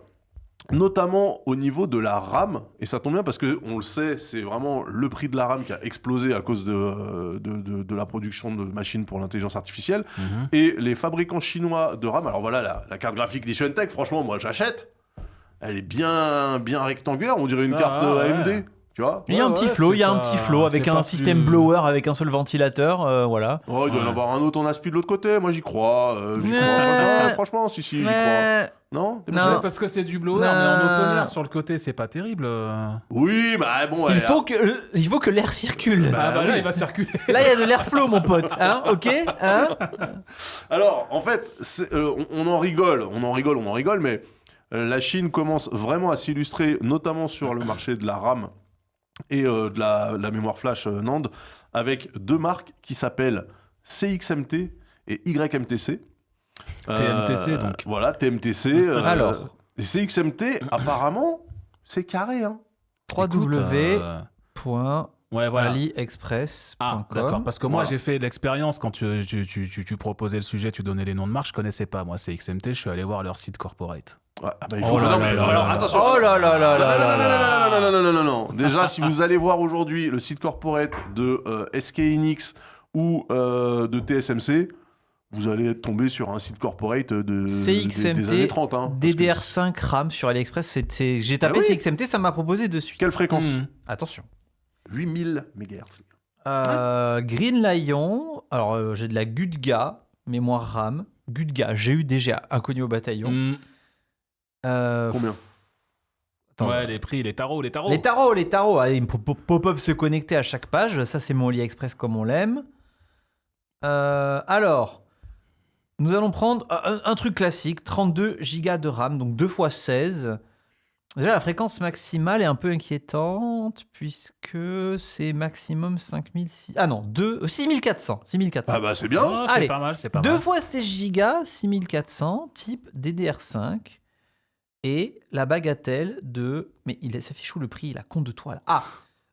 notamment au niveau de la RAM, et ça tombe bien parce qu'on le sait, c'est vraiment le prix de la RAM qui a explosé à cause de la production de machines pour l'intelligence artificielle. Et les fabricants chinois de RAM, alors voilà, la carte graphique Lisuan Tech, franchement, moi j'achète. Elle est bien rectangulaire, on dirait une carte ouais. AMD. Tu vois? Il y a un petit flow, c'est il y a un pas- petit flow avec c'est un pas système plus- blower avec un seul ventilateur, voilà. Oh, il doit y en Ouais. avoir un autre en aspi de l'autre côté, moi j'y crois. Ouais. Franchement, si, j'y crois. Non, t'es Non. obligé. Parce que c'est du blower, Non. mais en open air sur le côté, c'est pas terrible. Oui, bah bon. Il allez, faut que l'air circule. Bah, là, oui. il va circuler. Là, il y a de l'airflow, mon pote. Hein, ok, hein. Alors, en fait, on en rigole, mais la Chine commence vraiment à s'illustrer, notamment sur le marché de la RAM et de la mémoire flash NAND, avec deux marques qui s'appellent CXMT et YMTC. TMTC, donc. Voilà, TMTC. Alors. Et CXMT, apparemment, c'est carré, hein. www.aliexpress.com. D'accord, parce que moi Voilà. j'ai fait l'expérience quand tu proposais le sujet, tu donnais les noms de marques, je connaissais pas. Moi, c'est XMT, je suis allé voir leur site corporate. Ouais, ah bah, il Oh faut... là non, là mais là alors, là. attention. Oh là là là là là là. Non. Déjà, si vous allez voir aujourd'hui le site corporate de SK Hynix ou de TSMC, vous allez tomber sur un site corporate CXMT, des années 30. Hein, parce que DDR5 RAM sur AliExpress. J'ai tapé Ah oui. CXMT, ça m'a proposé de suite. Quelle fréquence Attention. 8000 MHz. Green Lion. Alors, j'ai de la GUDGA, mémoire RAM. GUDGA, GUDGA, inconnu au bataillon. Combien Attends. Ouais, les prix, les tarots. Les tarots. Ah, pop-up se connecter à chaque page. Ça, c'est mon AliExpress comme on l'aime. Alors, nous allons prendre un truc classique, 32 Go de RAM, donc 2 x 16. Déjà, la fréquence maximale est un peu inquiétante, puisque c'est maximum 5600. Ah non, 6400. 6400. Ah bah c'est bien. Oh, c'est Allez, pas mal, c'est pas 2 mal. fois 16 Go, 6400, type DDR5. Et la bagatelle de... Mais il s'affiche où le prix, là, compte de toi, là. Ah,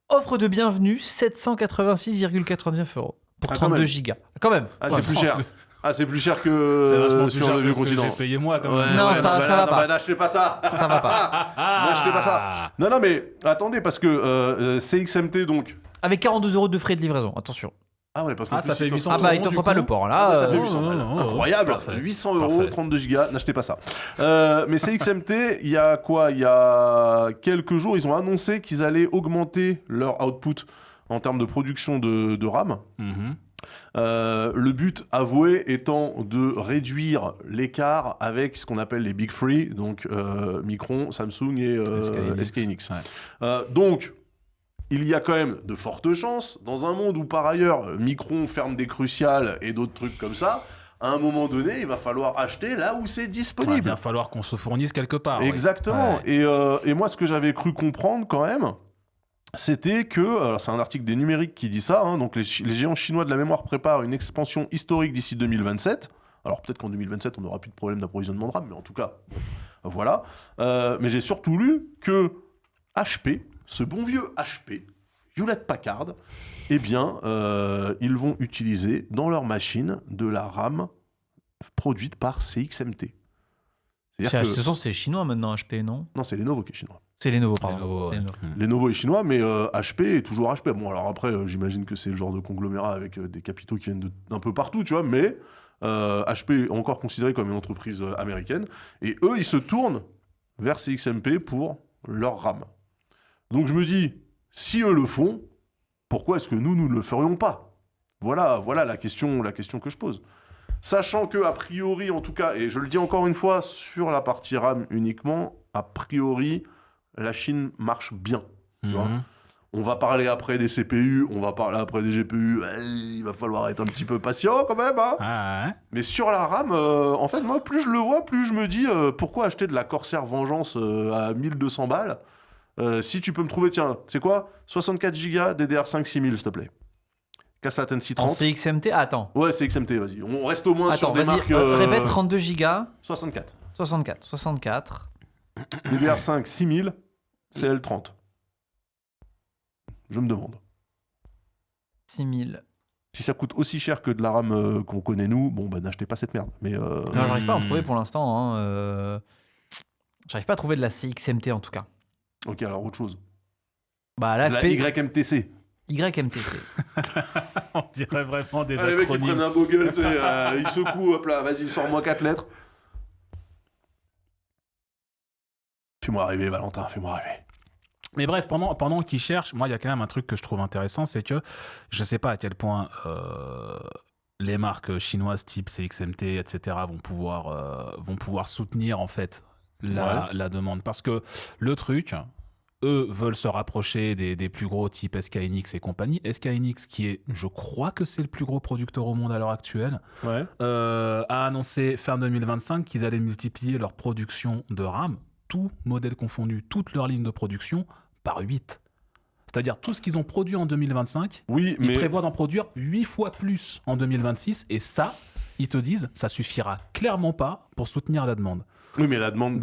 offre de bienvenue, 786,99 € pour Ah, 32 quand Go. Quand même. Ah, Ouais, c'est plus cher. Ah, c'est plus cher C'est vachement que plus sur cher le que vieux ce que j'ai continent. payé moi, quand même. Non, ça va pas. N'achetez pas ça. Ça va pas. N'achetez pas ça. Non, mais attendez, parce que CXMT, donc... Avec 42 € de frais de livraison, attention. Ah ouais, parce que Ah, ça fait 800 Ah bah, il €, t'offre du pas coup. le port, Ah là. bah, ça fait euh, 800 balles. oh, Incroyable. parfait. 800 €, Parfait. 32 Go, n'achetez pas ça. Mais CXMT, il y a quoi? Il y a quelques jours, ils ont annoncé qu'ils allaient augmenter leur output en termes de production de RAM. Mhm. Le but avoué étant de réduire l'écart avec ce qu'on appelle les Big Three, donc Micron, Samsung et SK Hynix. Ouais. Donc, il y a quand même de fortes chances, dans un monde où par ailleurs Micron ferme des cruciales et d'autres trucs comme ça, à un moment donné, il va falloir acheter là où c'est Il va disponible. bien falloir qu'on se fournisse quelque part. oui. Exactement. Et moi, ce que j'avais cru comprendre quand même, c'était que, alors c'est un article des Numériques qui dit ça, hein, donc les géants chinois de la mémoire préparent une expansion historique d'ici 2027. Alors peut-être qu'en 2027, on n'aura plus de problème d'approvisionnement de RAM, mais en tout cas, voilà. Mais j'ai surtout lu que HP, ce bon vieux HP, Hewlett Packard, eh bien, ils vont utiliser dans leur machine de la RAM produite par CXMT. C'est-à-dire que... De toute façon, c'est chinois maintenant, HP, non? Non, c'est Lenovo qui est chinois. C'est Lenovo, pardon. Lenovo, C'est ouais. Lenovo. Lenovo est chinois, mais HP est toujours HP. Bon, alors après, j'imagine que c'est le genre de conglomérat avec des capitaux qui viennent d'un peu partout, tu vois, mais HP est encore considéré comme une entreprise américaine, et eux, ils se tournent vers CXMP pour leur RAM. Donc je me dis, si eux le font, pourquoi est-ce que nous ne le ferions pas? Voilà la question que je pose. Sachant que, a priori, en tout cas, et je le dis encore une fois, sur la partie RAM uniquement, a priori, la Chine marche bien. Tu vois, Mhm. on va parler après des CPU, on va parler après des GPU, il va falloir être un petit peu patient quand même. Hein. Ah, ouais. Mais sur la RAM, en fait, moi, plus je le vois, plus je me dis, pourquoi acheter de la Corsair Vengeance à 1200 balles si tu peux me trouver, tiens, c'est quoi 64 Go DDR5 6000, s'il te plaît. Casse Latency En 30. CXMT, attends. Ouais, c'est XMT, vas-y. On reste au moins Attends, sur des vas-y, marques... répète 32 Go, 64. 64. DDR5 6000, CL30. Je me demande. 6000. Si ça coûte aussi cher que de la RAM qu'on connaît nous, bon, bah n'achetez pas cette merde. Mais Non, j'arrive pas à en trouver pour l'instant. Hein. J'arrive pas à trouver de la CXMT en tout cas. ok, alors autre chose. Bah là, De la YMTC. YMTC. On dirait vraiment des Ah, les mecs, ils acronymes. prennent un beau gueule, tu sais, ils secouent, hop là, vas-y, sors-moi 4 lettres. Fais-moi rêver, Valentin, fais-moi rêver. Mais bref, pendant qu'ils cherchent, moi, il y a quand même un truc que je trouve intéressant, c'est que je sais pas à quel point les marques chinoises type CXMT, etc. vont pouvoir soutenir en fait la demande. Parce que le truc, eux veulent se rapprocher des plus gros type SK Hynix et compagnie. SK Hynix, qui est, je crois que c'est le plus gros producteur au monde à l'heure actuelle, a annoncé fin 2025 qu'ils allaient multiplier leur production de RAM, tout modèle confondu, toute leur ligne de production, par 8. C'est-à-dire tout ce qu'ils ont produit en 2025, ils prévoient d'en produire 8 fois plus en 2026. Et ça, ils te disent, ça suffira clairement pas pour soutenir la demande. Oui, mais la demande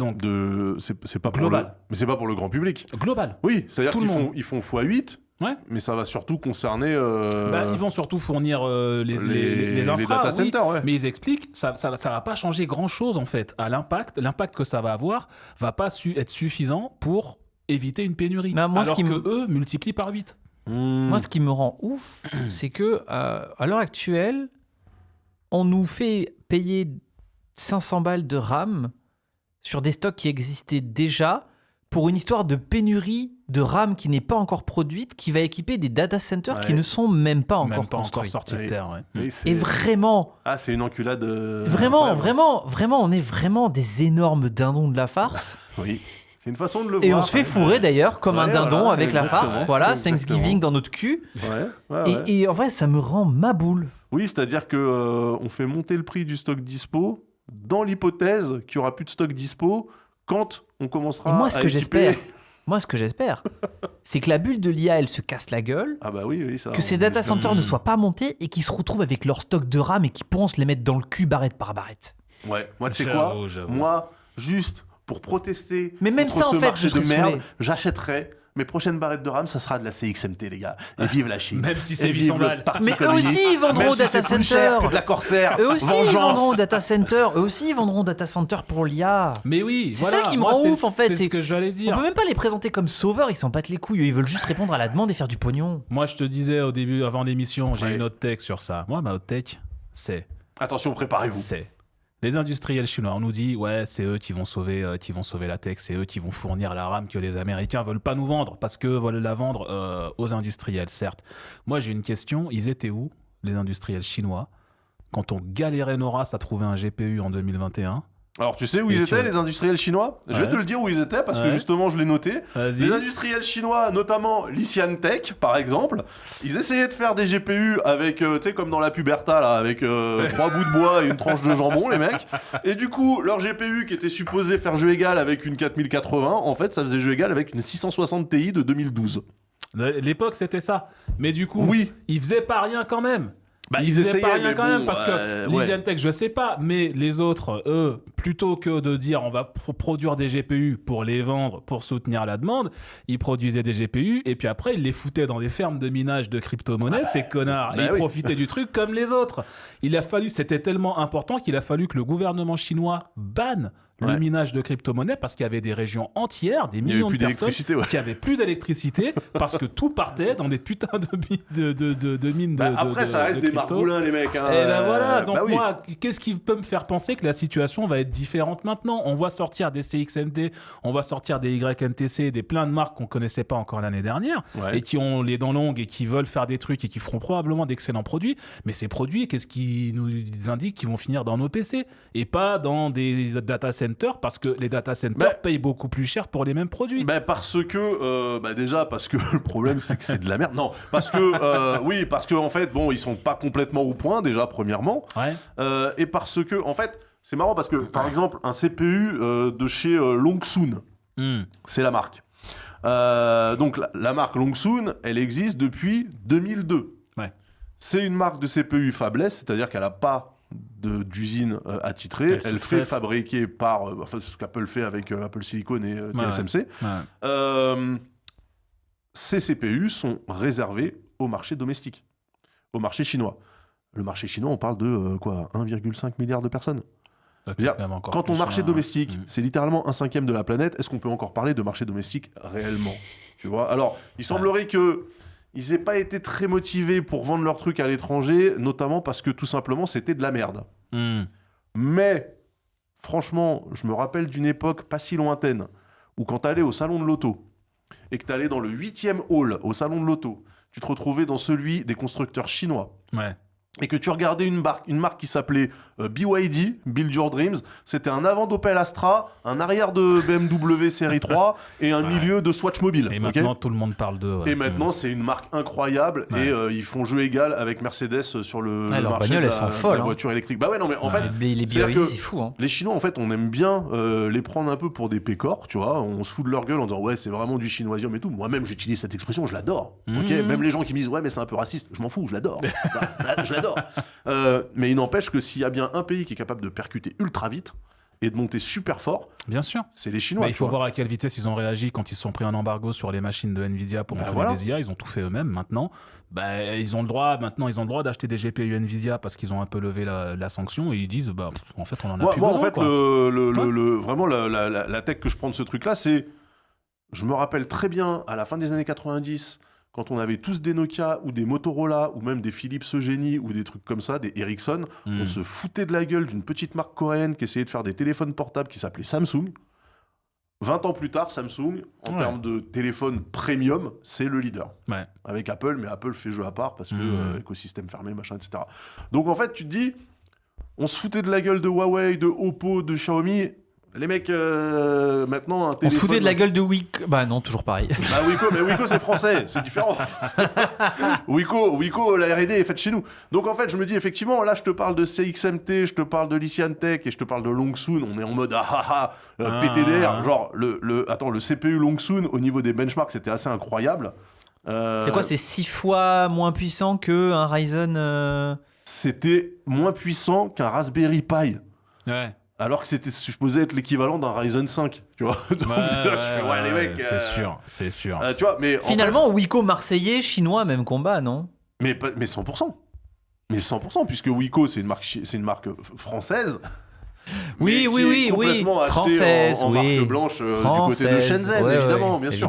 c'est pas global. Mais c'est pas pour le grand public. Global. Oui, c'est-à-dire qu'ils font x8. Ouais. Mais ça va surtout concerner... ils vont surtout fournir les infra, les data centers, mais ils expliquent, ça va pas changer grand-chose en fait. À l'impact que ça va avoir va pas être suffisant pour éviter une pénurie. Alors que eux multiplient par 8. Moi, ce qui me rend ouf, c'est que à l'heure actuelle, on nous fait payer 500 balles de RAM sur des stocks qui existaient déjà pour une histoire de pénurie de RAM qui n'est pas encore produite, qui va équiper des data centers qui ne sont même pas encore construits. Sortis de terre. Et vraiment... Ah, c'est une enculade... Vraiment, on est vraiment des énormes dindons de la farce. Oui. C'est une façon de le voir. Et on se fait fourrer d'ailleurs comme un dindon avec la farce. Voilà, Thanksgiving dans notre cul. Et en vrai, ça me rend ma boule. Oui, c'est-à-dire que on fait monter le prix du stock dispo dans l'hypothèse qu'il n'y aura plus de stock dispo quand on commencera à équiper... Moi, ce que j'espère, c'est que la bulle de l'IA, elle se casse la gueule. Ah bah oui, ça. Que ces data centers ne soient pas montés et qu'ils se retrouvent avec leur stock de RAM et qu'ils pensent les mettre dans le cul barrette par barrette. Ouais, moi, tu sais quoi ? Moi, juste pour protester contre ce marché de merde, j'achèterais mes prochaines barrettes de RAM, ça sera de la CXMT, les gars. Et vive la Chine. Même si c'est 800 balles. Mais eux aussi, ils vendront au data center. De la Corsair. Eux aussi, ils vendront au data center. Eux aussi, ils vendront au data center pour l'IA. Mais oui, c'est ça qui me rend ouf, en fait. C'est ce que j'allais dire. On peut même pas les présenter comme sauveurs, ils s'en battent les couilles. Ils veulent juste répondre à la demande et faire du pognon. Moi, je te disais au début, avant l'émission, j'ai une hot tech sur ça. Moi, ma hot tech, c'est... Attention, préparez-vous. C'est... Les industriels chinois, on nous dit, ouais, c'est eux qui vont sauver la tech, c'est eux qui vont fournir la RAM que les Américains veulent pas nous vendre parce que veulent la vendre aux industriels, certes. Moi, j'ai une question, ils étaient où, les industriels chinois, quand on galérait nos races à trouver un GPU en 2021 ? Alors, tu sais où ils étaient, les industriels chinois ? Je vais te le dire où ils étaient, parce que justement, je l'ai noté. Vas-y. Les industriels chinois, notamment Lysian Tech, par exemple, ils essayaient de faire des GPU avec, tu sais, comme dans la Puberta, là, avec 3 bouts de bois et une tranche de jambon, les mecs. Et du coup, leur GPU, qui était supposé faire jeu égal avec une 4080, en fait, ça faisait jeu égal avec une 660 Ti de 2012. L'époque, c'était ça. Mais du coup, ils faisaient pas rien quand même. Ils essayaient pas rien quand même, parce que Lysian Tech, je sais pas, mais les autres, eux, plutôt que de dire on va produire des GPU pour les vendre, pour soutenir la demande, ils produisaient des GPU et puis après ils les foutaient dans des fermes de minage de crypto-monnaies, ces connards, et ils profitaient du truc comme les autres. C'était tellement important qu'il a fallu que le gouvernement chinois banne le minage de crypto-monnaies parce qu'il y avait des régions entières, des millions de personnes qui avaient plus d'électricité parce que tout partait dans des putains de mines de après, ça reste des margoulins, les mecs. Hein. Et ben voilà, donc moi, qu'est-ce qui peut me faire penser que la situation va être différente maintenant ? On va sortir des CXMT, on va sortir des YNTC, des plein de marques qu'on connaissait pas encore l'année dernière et qui ont les dents longues et qui veulent faire des trucs et qui feront probablement d'excellents produits. Mais ces produits, qu'est-ce qui nous indique qu'ils vont finir dans nos PC et pas dans des data centers parce que les data centers payent beaucoup plus cher pour les mêmes produits. Parce que déjà parce que le problème c'est que c'est de la merde. Non, parce que parce que en fait ils sont pas complètement au point déjà premièrement. Et parce que en fait c'est marrant parce que par exemple un CPU de chez Longsun, c'est la marque. Donc la marque Longsun, elle existe depuis 2002. C'est une marque de CPU fabless, c'est-à-dire qu'elle a pas d'usine attitrée, elle fait fabriquer par ce qu'Apple fait avec Apple Silicon et TSMC. Ces CPU sont réservés au marché domestique, au marché chinois. Le marché chinois, on parle de 1,5 milliard de personnes. Quand ton marché domestique, c'est littéralement 1/5 de la planète, est-ce qu'on peut encore parler de marché domestique réellement ? Tu vois ? Alors, il semblerait que ils n'aient pas été très motivés pour vendre leurs trucs à l'étranger, notamment parce que tout simplement c'était de la merde. Mais franchement, je me rappelle d'une époque pas si lointaine où quand t'allais au salon de l'auto et que t'allais dans le 8e hall au salon de l'auto, tu te retrouvais dans celui des constructeurs chinois. et que tu regardais une marque qui s'appelait BYD, Build Your Dreams, c'était un avant d'Opel Astra, un arrière de BMW série 3 et un milieu de Swatch Mobile. Et maintenant, tout le monde parle d'eux. Et maintenant, c'est une marque incroyable et ils font jeu égal avec Mercedes sur le marché de la voiture électrique. Bah ouais, non, mais en fait, les BYD, c'est fou. Hein. Les Chinois, en fait, on aime bien les prendre un peu pour des pécores, tu vois. On se fout de leur gueule en disant ouais, c'est vraiment du chinoisium et tout. Moi-même, j'utilise cette expression, je l'adore. Ok, même les gens qui me disent ouais, mais c'est un peu raciste, je m'en fous, je l'adore. Je l'adore. Mais il n'empêche que s'il y a bien un pays qui est capable de percuter ultra vite et de monter super fort, bien sûr, c'est les Chinois. Il faut voir à quelle vitesse ils ont réagi quand ils se sont pris un embargo sur les machines de Nvidia pour entraîner des IA. Ils ont tout fait eux-mêmes. Maintenant, ils ont le droit d'acheter des GPU Nvidia parce qu'ils ont un peu levé la sanction et ils disent en fait on en a plus besoin. En fait, vraiment la tech que je prends de ce truc-là, c'est, je me rappelle très bien à la fin des années 90. Quand on avait tous des Nokia ou des Motorola ou même des Philips Eugenie ou des trucs comme ça, des Ericsson, on se foutait de la gueule d'une petite marque coréenne qui essayait de faire des téléphones portables qui s'appelait Samsung. 20 ans plus tard, Samsung, en termes de téléphone premium, c'est le leader. Ouais. Avec Apple, mais Apple fait jeu à part parce que écosystème fermé, machin, etc. Donc en fait, tu te dis, on se foutait de la gueule de Huawei, de Oppo, de Xiaomi. Les mecs, maintenant, un téléphone... On se foutait de la gueule de Wiko. Bah non, toujours pareil. Bah Wiko, mais Wiko c'est français, c'est différent. Wiko, la R&D est faite chez nous. Donc en fait, je me dis effectivement, là je te parle de CXMT, je te parle de Lysian Tech et je te parle de Longsun. On est en mode PTDR. Genre, le CPU Longsun au niveau des benchmarks, c'était assez incroyable. C'est quoi, c'est 6 fois moins puissant qu'un Ryzen C'était moins puissant qu'un Raspberry Pi. Ouais. Alors que c'était supposé être l'équivalent d'un Ryzen 5, tu vois. Donc les mecs... C'est sûr. Tu vois, mais finalement, Wiko marseillais, chinois, même combat, non ? Mais 100%. Mais 100%, puisque Wiko, c'est une marque française. Oui, complètement française, en marque blanche du côté de Shenzhen, évidemment, bien sûr.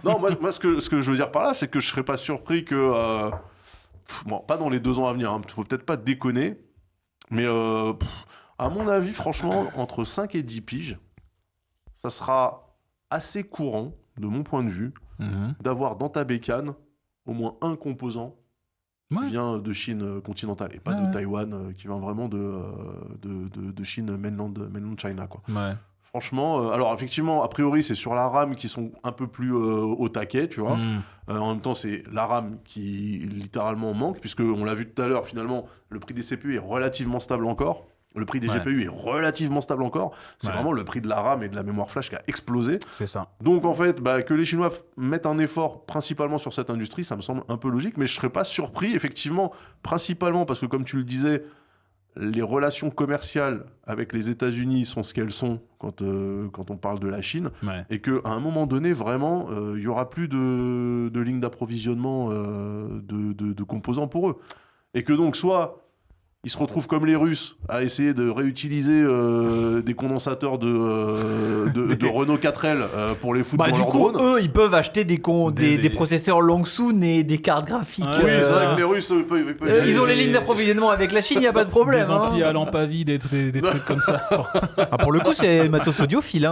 Non, moi, ce que je veux dire par là, c'est que je serais pas surpris que... pas dans les 2 ans à venir, hein, faut peut-être pas déconner, mais... à mon avis, franchement, entre 5 et 10 piges, ça sera assez courant, de mon point de vue, d'avoir dans ta bécane au moins un composant qui vient de Chine continentale et pas de Taïwan, qui vient vraiment de Chine, mainland China, quoi. Ouais. Franchement, alors effectivement, a priori, c'est sur la RAM qui sont un peu plus au taquet, tu vois. En même temps, c'est la RAM qui littéralement manque, puisqu'on l'a vu tout à l'heure, finalement, le prix des CPU est relativement stable encore. Le prix des GPU est relativement stable encore. C'est vraiment le prix de la RAM et de la mémoire flash qui a explosé. C'est ça. Donc en fait, que les Chinois mettent un effort principalement sur cette industrie, ça me semble un peu logique, mais je ne serais pas surpris, effectivement, principalement parce que comme tu le disais, les relations commerciales avec les États-Unis sont ce qu'elles sont quand on parle de la Chine, et qu'à un moment donné, vraiment, il n'y aura plus de lignes d'approvisionnement de composants pour eux. Et que donc, soit... ils se retrouvent comme les Russes à essayer de réutiliser des condensateurs de Renault 4L pour les foutre dans leur drone. Du coup, eux, ils peuvent acheter des processeurs Longsun et des cartes graphiques. Oui, c'est vrai que les Russes peuvent ils ont les lignes d'approvisionnement avec la Chine, il n'y a pas de problème. Des amplis à lampe à vide, des trucs comme ça. Pour le coup, c'est matos audiophile.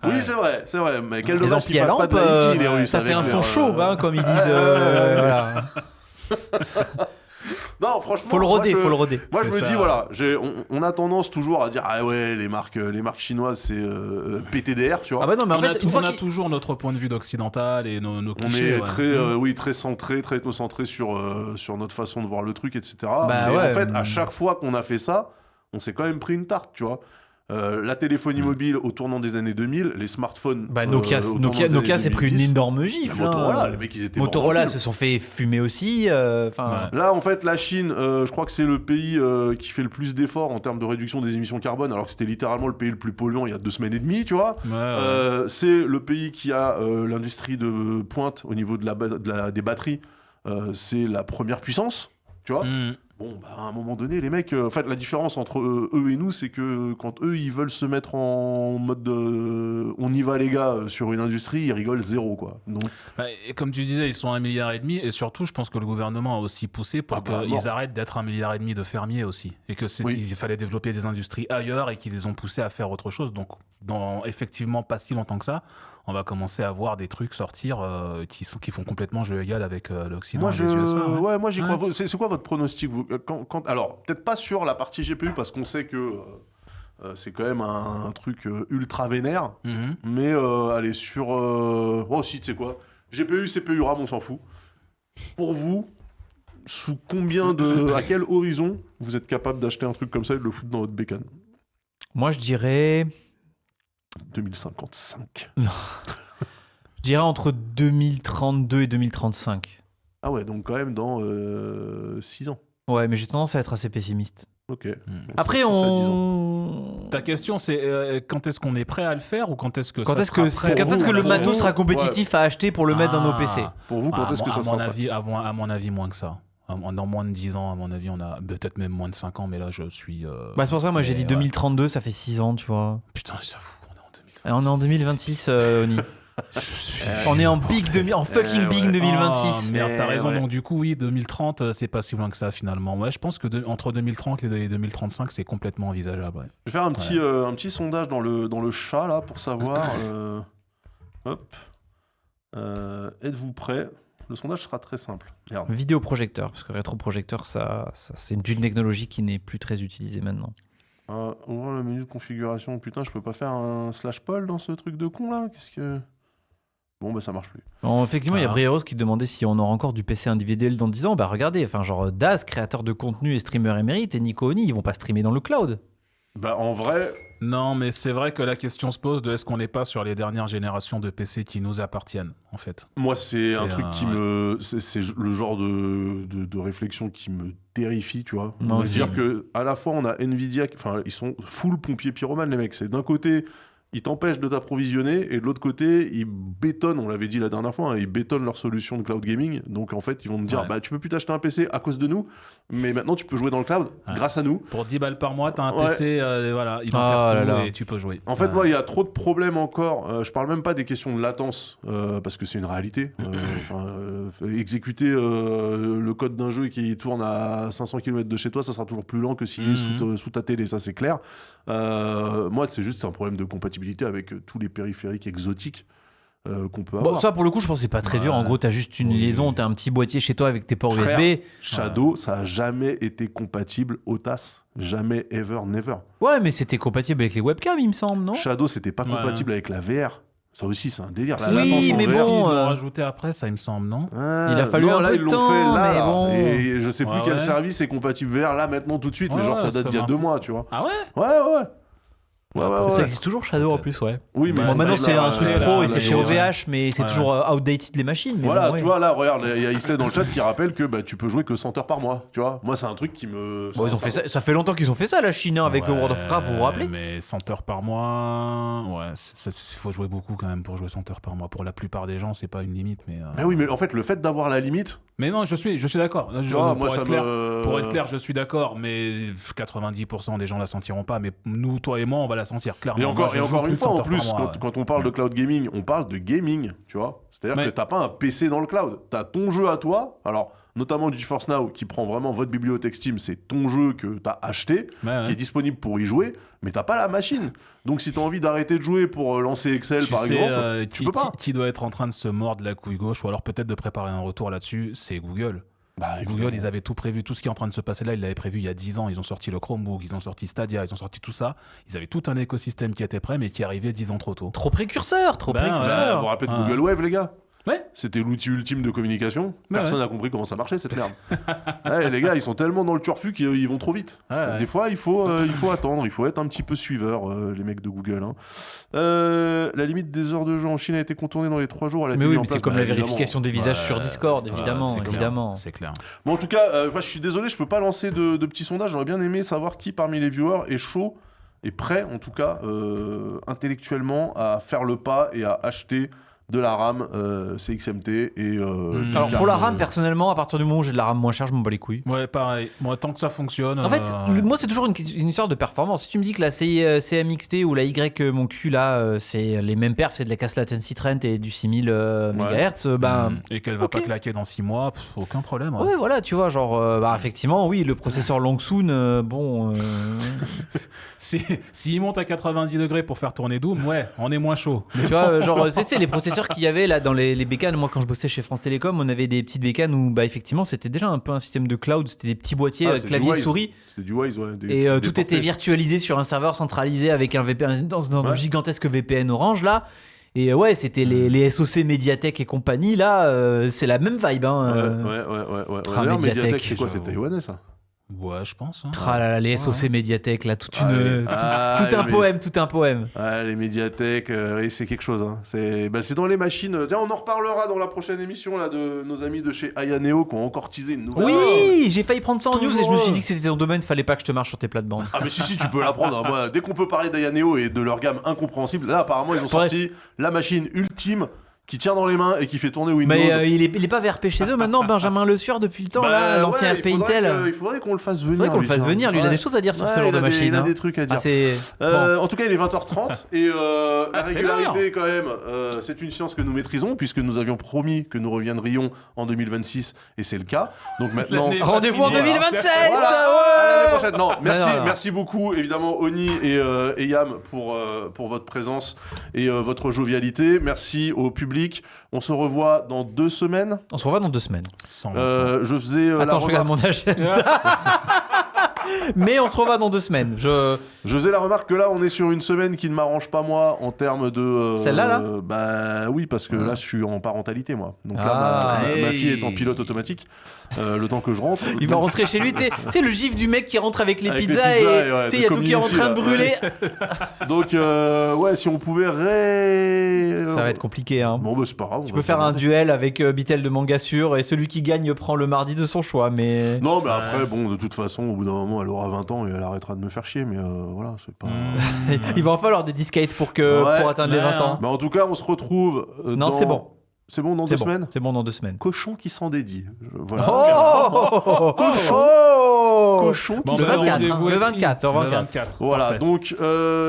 Oui, c'est vrai. Mais quel dommage qu'ils fassent pas de hi-fi, les Russes. Ça fait un son chaud, comme ils disent. Voilà. Non, franchement, faut le roder. Moi, je me dis, voilà, on a tendance toujours à dire, ah ouais, les marques chinoises, c'est PTDR, tu vois. Ah bah non, mais en fait, on a toujours notre point de vue d'occidental et nos clichés. On est très centré, très ethnocentré sur notre façon de voir le truc, etc. Mais en fait, à chaque fois qu'on a fait ça, on s'est quand même pris une tarte, tu vois. La téléphonie mobile au tournant des années 2000, les smartphones. Nokia s'est pris une énorme gifle. Motorola, les mecs, ils étaient Motorola se sont fait fumer aussi. Là, en fait, la Chine, je crois que c'est le pays qui fait le plus d'efforts en termes de réduction des émissions carbone, alors que c'était littéralement le pays le plus polluant il y a 2 semaines et demie, tu vois. C'est le pays qui a l'industrie de pointe au niveau des batteries. C'est la première puissance, tu vois. Bon, à un moment donné, les mecs... en fait, la différence entre eux et nous, c'est que quand eux, ils veulent se mettre en mode on y va, les gars, sur une industrie, ils rigolent zéro, quoi. Donc... et comme tu disais, ils sont 1,5 milliard. Et surtout, je pense que le gouvernement a aussi poussé pour qu'ils arrêtent d'être 1,5 milliard de fermiers aussi. Et qu'il fallait développer des industries ailleurs et qu'ils les ont poussés à faire autre chose. Donc, dans effectivement pas si longtemps que ça, on va commencer à voir des trucs sortir qui font complètement jeu égal avec l'Occident et les USA. Moi, j'y crois. C'est quoi votre pronostic, vous alors, peut-être pas sur la partie GPU, parce qu'on sait que c'est quand même un truc ultra vénère, mais allez, sur... Oh, si, tu sais quoi, GPU, CPU, RAM, on s'en fout. Pour vous, sous combien de... à quel horizon vous êtes capable d'acheter un truc comme ça et de le foutre dans votre bécane? Moi, je dirais... 2055. Je dirais entre 2032 et 2035. Ah ouais, donc quand même dans 6 ans. Ouais, mais j'ai tendance à être assez pessimiste. Ok. Après, 6 à 10 ans. on... Ta question, c'est quand est-ce qu'on est prêt à le faire ou quand est-ce que Quand ça est-ce que, sera prêt quand est-ce que le Pour matos vous, sera compétitif à acheter pour le mettre dans nos PC? Pour vous, quand est-ce que ça sera mon prêt? avis, à mon avis, moins que ça. Dans moins de 10 ans, à mon avis, on a peut-être même moins de 5 ans, mais là, je suis... Bah, c'est pour ça, moi, j'ai mais dit 2032, ça fait 6 ans, tu vois. Putain, j'avoue, on est en 2026. Et on est en 2026, Oni. On est en fucking big 2026. Ah, merde, t'as raison. ouais. Donc, du coup, oui, 2030, c'est pas si loin que ça, finalement. Ouais, je pense que entre 2030 et 2035, c'est complètement envisageable. Ouais. Je vais faire un petit sondage dans le chat, là, pour savoir... hop. Êtes-vous prêts? Le sondage sera très simple. Regarde. Vidéoprojecteur, parce que rétroprojecteur, ça c'est une technologie qui n'est plus très utilisée maintenant. Ouvrir le menu de configuration. Putain, je peux pas faire un /poll dans ce truc de con, là? Qu'est-ce que... Bon, bah ça marche plus. Bon, effectivement, il y a Brieros qui demandait si on aura encore du PC individuel dans 10 ans. Bah regardez, enfin genre Daz, créateur de contenu et streamer émérite, et Nico Oni, ils vont pas streamer dans le cloud. Bah en vrai... Non, mais c'est vrai que la question se pose de est-ce qu'on n'est pas sur les dernières générations de PC qui nous appartiennent, en fait. Moi, c'est un C'est truc qui me... C'est le genre de réflexion qui me terrifie, tu vois. Moi aussi. C'est-à-dire qu'à la fois, on a Nvidia... Enfin, ils sont full pompiers pyromanes, les mecs. C'est d'un côté... Ils t'empêchent de t'approvisionner et de l'autre côté, ils bétonnent, on l'avait dit la dernière fois, hein, ils bétonnent leur solution de cloud gaming. Donc en fait, ils vont te dire, bah tu peux plus t'acheter un PC à cause de nous, mais maintenant tu peux jouer dans le cloud grâce à nous. Pour 10 balles par mois, t'as un Ouais. PC, voilà, il Ah va là là. et tu peux jouer. En fait, moi, il y a trop de problèmes encore. Je parle même pas des questions de latence, parce que c'est une réalité. Exécuter le code d'un jeu qui tourne à 500 km de chez toi, ça sera toujours plus lent que s'il est sous ta télé, ça c'est clair. Moi, c'est juste un problème de compatibilité avec tous les périphériques exotiques qu'on peut avoir. Bon, ça pour le coup, je pense que c'est pas très dur. En gros, t'as juste une liaison, t'as un petit boîtier chez toi avec tes ports Frère, USB. Shadow, ça a jamais été compatible au TAS. Jamais, ever, never. Ouais, mais c'était compatible avec les webcams, il me semble, non? Shadow, c'était pas compatible avec la VR. Ça aussi, c'est un délire. La Oui, latence en mais VR. bon, Ils l'ont rajouté après, ça, il me semble, non? Ah, Il a fallu non, un là, peu ils de l'ont temps, fait là, mais là. bon. Et je sais plus Ouais, quel ouais. service est compatible VR là maintenant tout de suite, mais Ouais, genre ça ouais, date ça d'il y a va. 2 mois, tu vois. Ah ouais? Ouais. Ouais. Ça existe toujours Shadow en plus, ouais. Oui, mais Bah, Bon, maintenant ça, c'est il a un truc racheté, pro là, et c'est là, chez ouais. OVH, mais c'est Ouais. toujours outdated les machines. Mais voilà, bon, ouais. tu vois, là, regarde, il y a Isley dans le chat qui rappelle que bah, tu peux jouer que 100 heures par mois, tu vois. Moi, c'est un truc qui me... Bon, ils ont fait ça, ça fait longtemps qu'ils ont fait ça, la Chine, hein, avec Ouais, World of Warcraft, vous vous rappelez? Mais 100 heures par mois, ouais, il faut jouer beaucoup quand même pour jouer 100 heures par mois. Pour la plupart des gens, c'est pas une limite, mais... Mais oui, mais en fait, le fait d'avoir la limite... Mais non, je suis d'accord. Tu vois, moi, pour, ça être clair, me... pour être clair, je suis d'accord, mais 90% des gens la sentiront pas. Mais nous, toi et moi, on va la sentir, clairement. Et encore, Moi, je joue encore plus une de fois, 100 en heures par plus, mois, ouais. quand on parle de cloud gaming, on parle de gaming, tu vois. C'est-à-dire que t'as pas un PC dans le cloud. T'as ton jeu à toi, alors notamment GeForce Now, qui prend vraiment votre bibliothèque Steam, c'est ton jeu que t'as acheté, Ouais. qui est disponible pour y jouer, mais t'as pas la machine. Donc si t'as envie d'arrêter de jouer pour lancer Excel, Tu par sais, exemple, tu peux pas. qui doit être en train de se mordre la couille gauche, ou alors peut-être de préparer un retour là-dessus, c'est Google. Bah, Google, ils avaient tout prévu, tout ce qui est en train de se passer là, ils l'avaient prévu il y a 10 ans. Ils ont sorti le Chromebook, ils ont sorti Stadia, ils ont sorti tout ça. Ils avaient tout un écosystème qui était prêt, mais qui arrivait 10 ans trop tôt. Trop précurseur, trop Ben, précurseur. Vous vous rappelez de Ah. Google Wave, les gars? Ouais. C'était l'outil ultime de communication. Ouais, Personne n'a compris comment ça marchait, cette merde. Ouais, les gars, ils sont tellement dans le turfu qu'ils vont trop vite. Ouais, Donc, ouais. des fois, il faut attendre, il faut être un petit peu suiveur, les mecs de Google. Hein. La limite des heures de jeu en Chine a été contournée dans les 3 jours. Elle a Mais été oui, mise en mais c'est place. comme Bah, la évidemment. vérification des visages Ouais, sur Discord, ouais, évidemment, c'est clair, évidemment. C'est clair. Bon, en tout cas, je suis désolé, je peux pas lancer de petits sondages. J'aurais bien aimé savoir qui parmi les viewers est chaud et prêt, en tout cas, intellectuellement, à faire le pas et à acheter de la RAM CXMT et Alors pour la RAM, personnellement, personnellement, à partir du moment où j'ai de la RAM moins chère, je m'en bats les couilles. Ouais, pareil. Moi, tant que ça fonctionne. En fait, moi c'est toujours une histoire de performance. Si tu me dis que la CMXT ou la Y mon cul là, c'est les mêmes perfs, c'est de la casse latency trend et du 6000 MHz, ben et qu'elle va ok. pas claquer dans 6 mois, aucun problème. hein. ouais voilà, tu vois, genre bah effectivement oui, le processeur Longsoon, bon, S'il monte à 90 degrés pour faire tourner Doom, ouais, on est moins chaud. tu vois, genre c'est les processeurs sûr qu'il y avait là dans les bécanes, moi quand je bossais chez France Télécom, on avait des petites bécanes où bah effectivement c'était déjà un peu un système de cloud, c'était des petits boîtiers c'est du clavier Wise. souris C'était du Wise, ouais. et tout était virtualisé sur un serveur centralisé avec un VPN dans un Ouais. gigantesque VPN Orange là. Et ouais, c'était les SoC Mediatek et compagnie là, c'est la même vibe hein. Ouais. Tra D'ailleurs, Mediatek, Mediatek, c'est quoi? j'avoue. C'est taïwanais, ça? Ouais, je pense. Hein. Ah là là, les SoC Mediatek là, toute une tout un mais- poème, tout un poème. Ouais, les médiathèques, oui, c'est quelque chose. Hein. C'est dans les machines. Tiens, on en reparlera dans la prochaine émission là, de nos amis de chez Ayaneo qui ont encore teasé une nouvelle. Oui, j'ai failli prendre ça en news et je me Toujours suis eux. dit que c'était ton domaine, fallait pas que je te marche sur tes plates-bandes. Ah, mais si, tu peux l'apprendre. Hein. Moi, dès qu'on peut parler d'Ayaneo et de leur gamme incompréhensible, là, apparemment, ils ont sorti la machine ultime qui tient dans les mains et qui fait tourner Windows. Mais il est pas VRP chez eux maintenant, Benjamin Le Sueur depuis le temps, là, l'ancien ouais, RP Intel. Il faudrait qu'on le fasse venir. Il faudrait qu'on le lui, fasse tiens. venir, lui il a Ouais. des choses à dire sur ce Ouais, genre de machine. Il a hein. des trucs à dire. Ah, c'est... En tout cas, il est 20h30 et la c'est régularité, quand même, c'est une science que nous maîtrisons puisque nous avions promis que nous reviendrions en 2026 et c'est le cas. Donc maintenant, L'année- Rendez-vous en Voilà. 2027 voilà, ouais. à l'année prochaine. Non, merci, non. merci beaucoup évidemment Oni et Yam pour votre présence et votre jovialité. Merci au public. On se revoit dans 2 semaines. On se revoit dans 2 semaines. Sans- Je faisais la Attends, je regarde remarque. mon agenda. Mais on se revoit dans 2 semaines. Je faisais la remarque que là, on est sur une semaine qui ne m'arrange pas moi en termes de. Celle-là, là Bah oui, parce que là, je suis en parentalité moi. Donc Ah, là, ma hey. fille est en pilote automatique. Le temps que je rentre. Il va rentrer chez lui, tu sais le gif du mec qui rentre avec les Avec les pizzas pizzas et et ouais, tu sais, il y a de tout qui est en community, train de là, brûler. Donc ouais, si on pouvait Ça va être compliqué, hein. Bon, bah c'est pas grave. Tu peux faire un duel avec Bitel de Mangassure et celui qui gagne prend le mardi de son choix, mais... Non, mais après, bon, de toute façon, au bout d'un moment, elle aura 20 ans et elle arrêtera de me faire chier, mais voilà, c'est pas. Il va en falloir des disquettes pour Ouais. atteindre les 20 ans. Mais en tout cas, on se retrouve. Non, dans- c'est bon. C'est bon dans C'est 2 bon. semaines C'est bon dans 2 semaines. Cochon qui s'en dédie. Voilà. Oh Cochon Bon, qui Le bah, s'en 24, dédie. hein, rendez-vous le est 24, le pris. 24. Voilà, Parfait. donc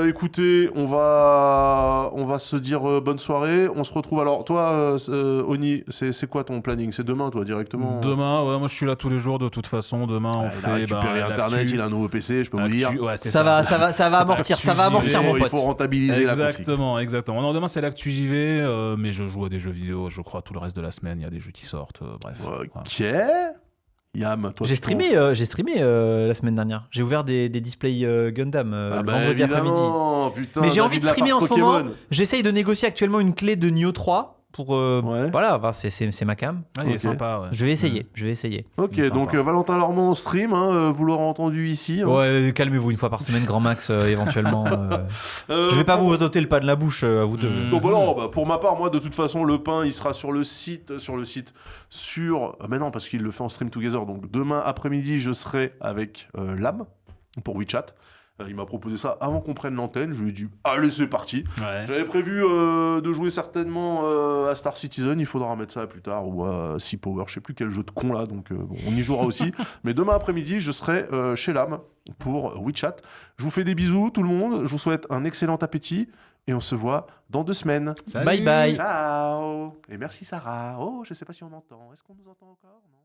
écoutez, on va se dire bonne soirée. On se retrouve. Alors, toi, Oni, c'est quoi ton planning? C'est demain, toi, directement? Demain, ouais, moi je suis là tous les jours de toute façon. Demain, on Il a fait. récupéré Internet, il a un nouveau PC, je peux vous dire. Ouais, c'est Ça va amortir, ça va amortir, mon Il pote. faut rentabiliser la config. Exactement. Non, demain c'est l'actu JV, mais je joue à des jeux vidéo, je crois, tout le reste de la semaine. Il y a des jeux qui sortent, bref. Voilà. Ok. Yam, toi. J'ai streamé la semaine dernière. J'ai ouvert des displays Gundam Ah le bah, vendredi après-midi. évidemment, putain, Mais j'ai David envie de streamer en Lafarce ce moment. Pokémon. J'essaye de négocier actuellement une clé de Nioh 3 pour Ouais. voilà, enfin, c'est ma cam. Ah, il est Ok. sympa, ouais. Je vais essayer. Ok, Il est donc sympa. Valentin Lormont en stream, hein, vous l'aurez entendu ici. Hein. Ouais, calmez-vous une fois par semaine, grand max éventuellement. Je vais pas pour- vous ôter le pain de la bouche à vous deux. Donc bah non, bah, pour ma part, moi de toute façon, le pain, il sera sur le site, mais non, parce qu'il le fait en stream together. Donc demain après-midi, je serai avec Lame pour WeChat. Il m'a proposé ça avant qu'on prenne l'antenne. Je lui ai dit, allez, c'est parti. Ouais. J'avais prévu de jouer certainement à Star Citizen. Il faudra mettre ça plus tard ou à Sea Power. Je sais plus quel jeu de con là. Donc bon, on y jouera aussi. Mais demain après-midi, je serai chez Lame pour WeChat. Je vous fais des bisous, tout le monde. Je vous souhaite un excellent appétit. Et on se voit dans 2 semaines. Salut. Bye bye. Ciao. Et merci Sarah. Oh, je sais pas si on m'entend. Est-ce qu'on nous entend encore? Non.